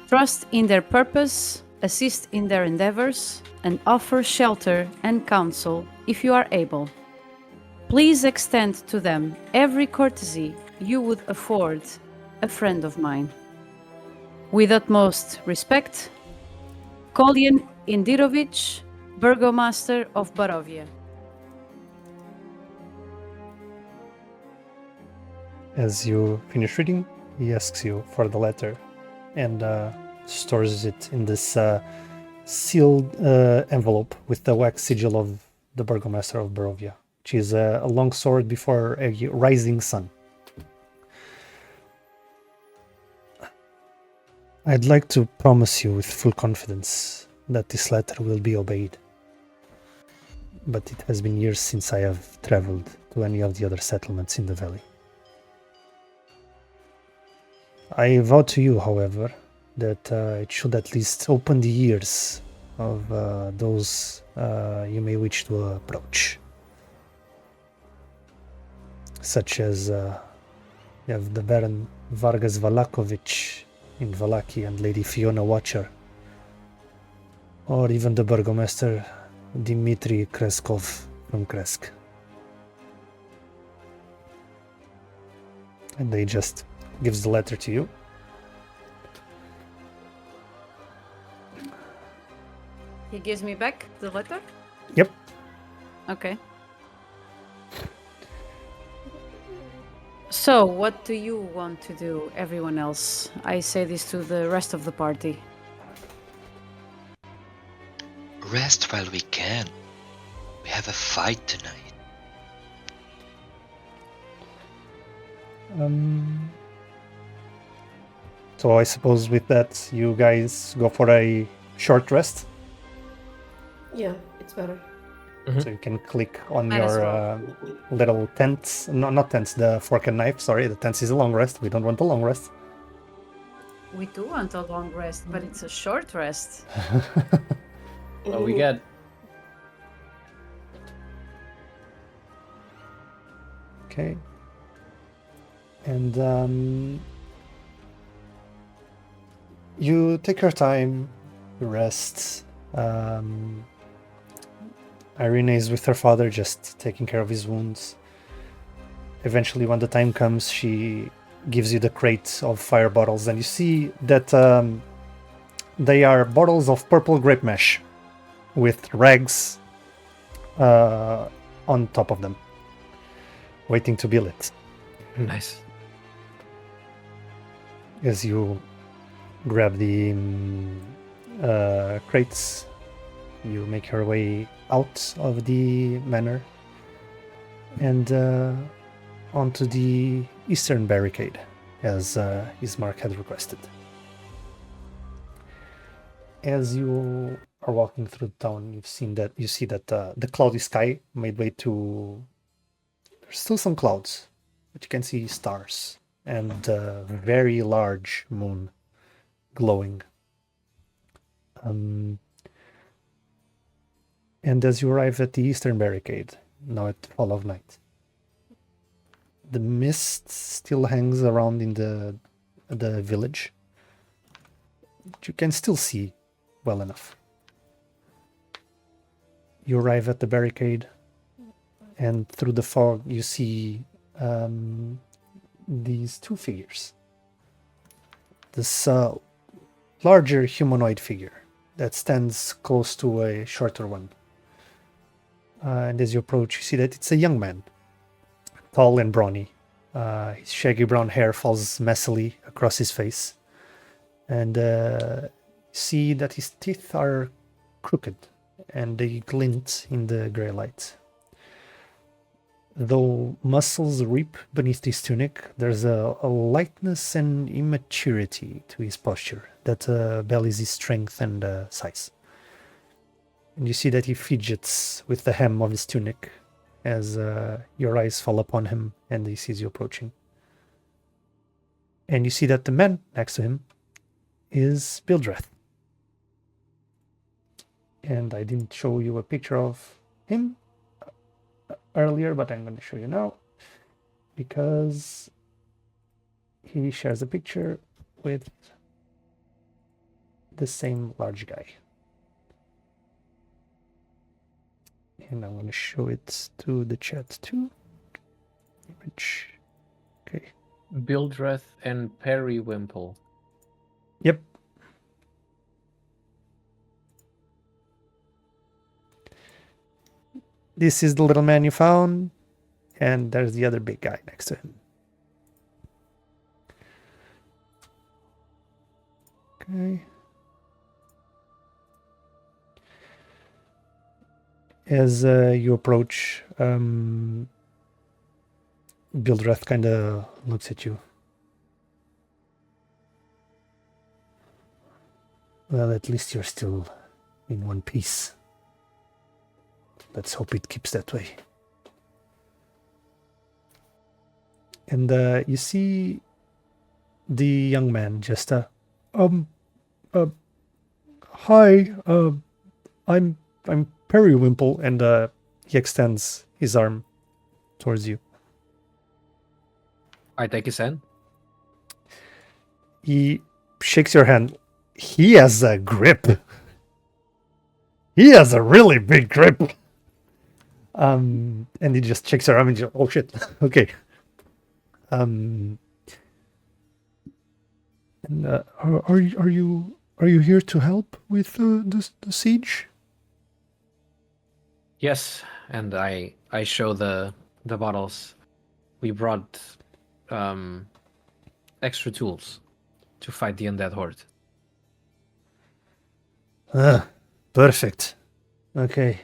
Trust in their purpose, assist in their endeavors, and offer shelter and counsel if you are able. Please extend to them every courtesy you would afford a friend of mine. With utmost respect, Kolyanovich, Burgomaster of Barovia." As you finish reading, he asks you for the letter and stores it in this sealed envelope with the wax sigil of the Burgomaster of Barovia, which is a long sword before a rising sun. I'd like to promise you with full confidence that this letter will be obeyed. But it has been years since I have traveled to any of the other settlements in the valley. I vow to you, however, that it should at least open the ears of those you may wish to approach. Such as you have the Baron Vargas Valakovich in Valaki and Lady Fiona Watcher, or even the Burgomaster Dmitry Kreskov from Kresk. And they just gives the letter to you. He gives me back the letter? Yep. Okay. So, what do you want to do, everyone else? I say this to the rest of the party. Rest while we can. We have a fight tonight. So I suppose with that, you guys go for a short rest. Yeah, it's better. So you can click on Might as your little tents. No, not tents, the fork and knife. Sorry, the tents is a long rest. We don't want a long rest. We do want a long rest, but it's a short rest. Well, we got Okay. And you take your time, you rest. Aryn is with her father, just taking care of his wounds. Eventually, when the time comes, she gives you the crate of fire bottles, and you see that they are bottles of purple grape mash with rags on top of them, waiting to be lit. nice. As you grab the crates, you make your way out of the manor and onto the eastern barricade, as Ismark had requested. As you are walking through the town, you see that the cloudy sky made way to. There's still some clouds, but you can see stars and a very large moon glowing. And as you arrive at the eastern barricade, now at fall of night, the mist still hangs around in the village. But you can still see well enough. You arrive at the barricade, and through the fog you see these two figures. This larger humanoid figure that stands close to a shorter one. And as you approach, you see that it's a young man, tall and brawny. His shaggy brown hair falls messily across his face. And you see that his teeth are crooked and they glint in the grey light. Though muscles reap beneath his tunic, there's a lightness and immaturity to his posture that belies his strength and size. And you see that he fidgets with the hem of his tunic as your eyes fall upon him and he sees you approaching. And you see that the man next to him is Bildreth. And I didn't show you a picture of him earlier, but I'm going to show you now because he shares a picture with the same large guy. And I'm going to show it to the chat too. Image. Okay. Bildreth and Periwimple. Yep. This is the little man you found, and there's the other big guy next to him. Okay. As you approach, Bildreth kind of looks at you. Well, at least you're still in one piece. Let's hope it keeps that way. And you see the young man just hi, I'm Periwimple, and he extends his arm towards you. I take his hand. He shakes your hand. He has a grip. He has a really big grip. And he just checks her arm and just, oh shit, okay. And are you here to help with the siege? Yes, and I show the bottles. We brought extra tools to fight the undead horde. Perfect. Okay.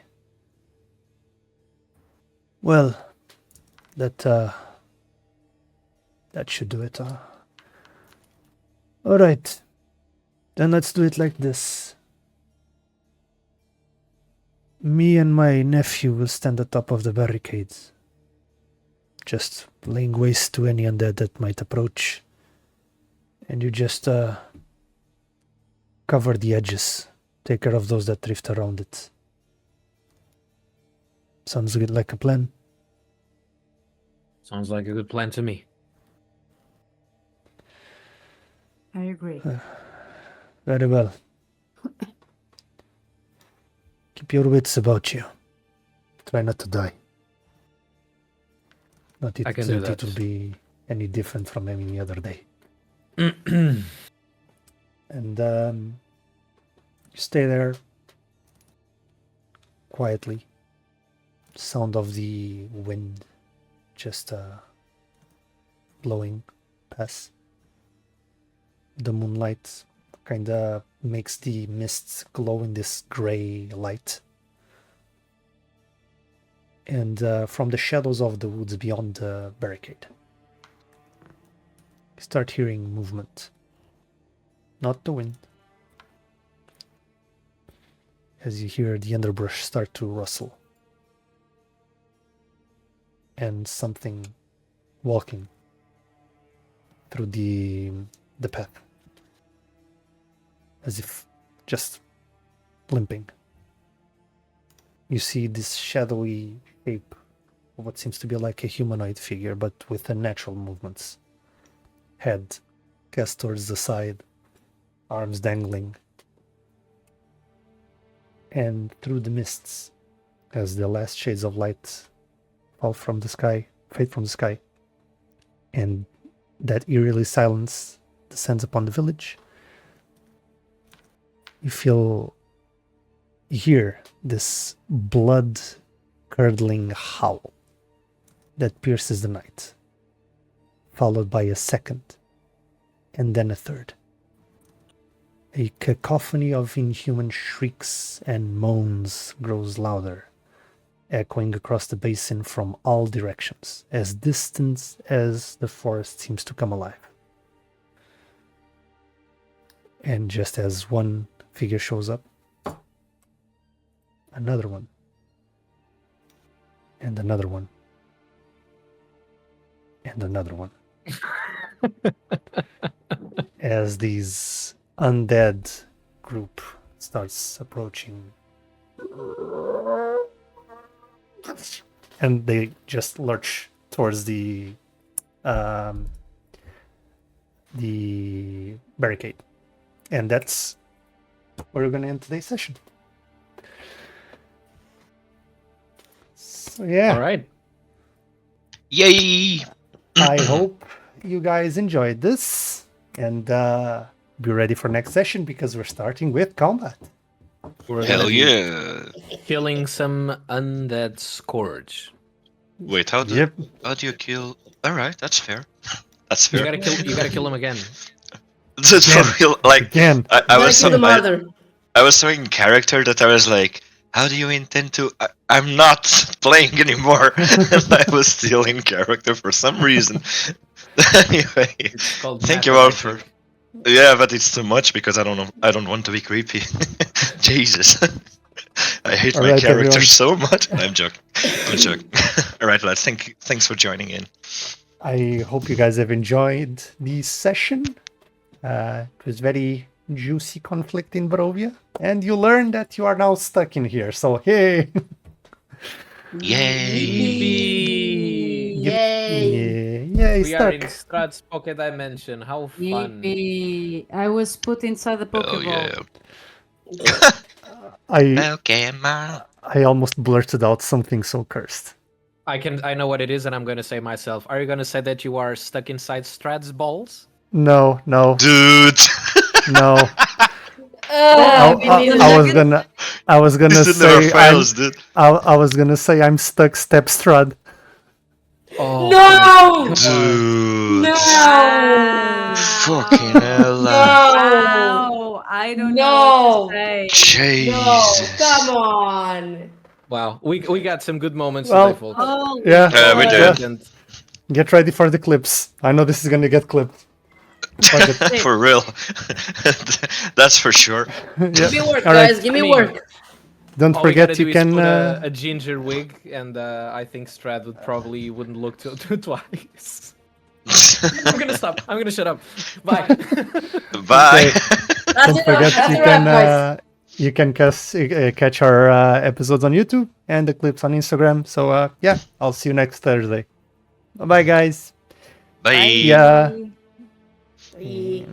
Well, that should do it. All right. Then let's do it like this. Me and my nephew will stand atop of the barricades, just laying waste to any undead that might approach. And you just cover the edges. Take care of those that drift around it. Sounds good, like a plan. Sounds like a good plan to me. I agree. Very well. Keep your wits about you. Try not to die. Not I can do that that. it will be any different from any other day. And you stay there quietly. Sound of the wind just blowing past. The moonlight kind of makes the mists glow in this gray light. And from the shadows of the woods beyond the barricade, you start hearing movement. Not the wind. As you hear the underbrush start to rustle. And something walking through the path. As if just limping. You see this shadowy shape of what seems to be like a humanoid figure, but with unnatural movements. Head cast towards the side, arms dangling. And through the mists, as the last shades of light fall from the sky, fade from the sky, and that eerily silence descends upon the village, you hear this blood-curdling howl that pierces the night, followed by a second, and then a third. A cacophony of inhuman shrieks and moans grows louder, echoing across the basin from all directions, as distant as the forest seems to come alive. And just as one figure shows up, another one, and another one, and another one. As these undead group starts approaching, and they just lurch towards the barricade. And that's where we're going to end today's session. So yeah, All right. Yay! I hope you guys enjoyed this, and be ready for next session because we're starting with combat. We're Hell gonna be yeah! killing some undead scourge. Wait, how do you kill? All right, that's fair. That's You fair. gotta kill him again. That's for real. Like Again. I was Like so the mother. I was so in character that I was like, how do you intend to? I'm not playing anymore. And I was still in character for some reason. Anyway, It's called thank you all magic. for. Yeah, but it's too much because I don't know. I don't want to be creepy. Jesus, I hate All my right, character everyone. so much. I'm joking. I'm joking. All right, lads. Thanks for joining in. I hope you guys have enjoyed the session. It was very juicy conflict in Barovia, and you learned that you are now stuck in here. So hey, Yay! Yay! yay, We are in stuck. Strahd's pocket dimension. How fun! Yippee. I was put inside the Oh Pokeball. yeah. Pokemon. I almost blurted out something so cursed. I know what it is, and I'm gonna say myself. Are you gonna say that you are stuck inside Strahd's balls? No, Dude. no. Oh, I was gonna This never say fails, dude. I was gonna say I'm stuck step Strahd. Oh, No! Dude. No! Fucking hell. No! Wow, I don't know what to say. Jesus. Come on! Wow, we got some good moments Well, today, folks. Oh, Yeah, We yeah. did. And Get ready for the clips. I know this is gonna get clipped. Fuck it. For real. That's for sure. Yeah. Give me work, All right. guys. Give me I mean- work. Don't all we gotta forget do you is can. put a ginger wig, and I think Strahd would probably wouldn't look twice. I'm gonna stop. I'm gonna shut up. Bye. Bye. Don't forget you can catch our episodes on YouTube and the clips on Instagram. So yeah, I'll see you next Thursday. Bye bye, guys. Bye. Yeah. Bye.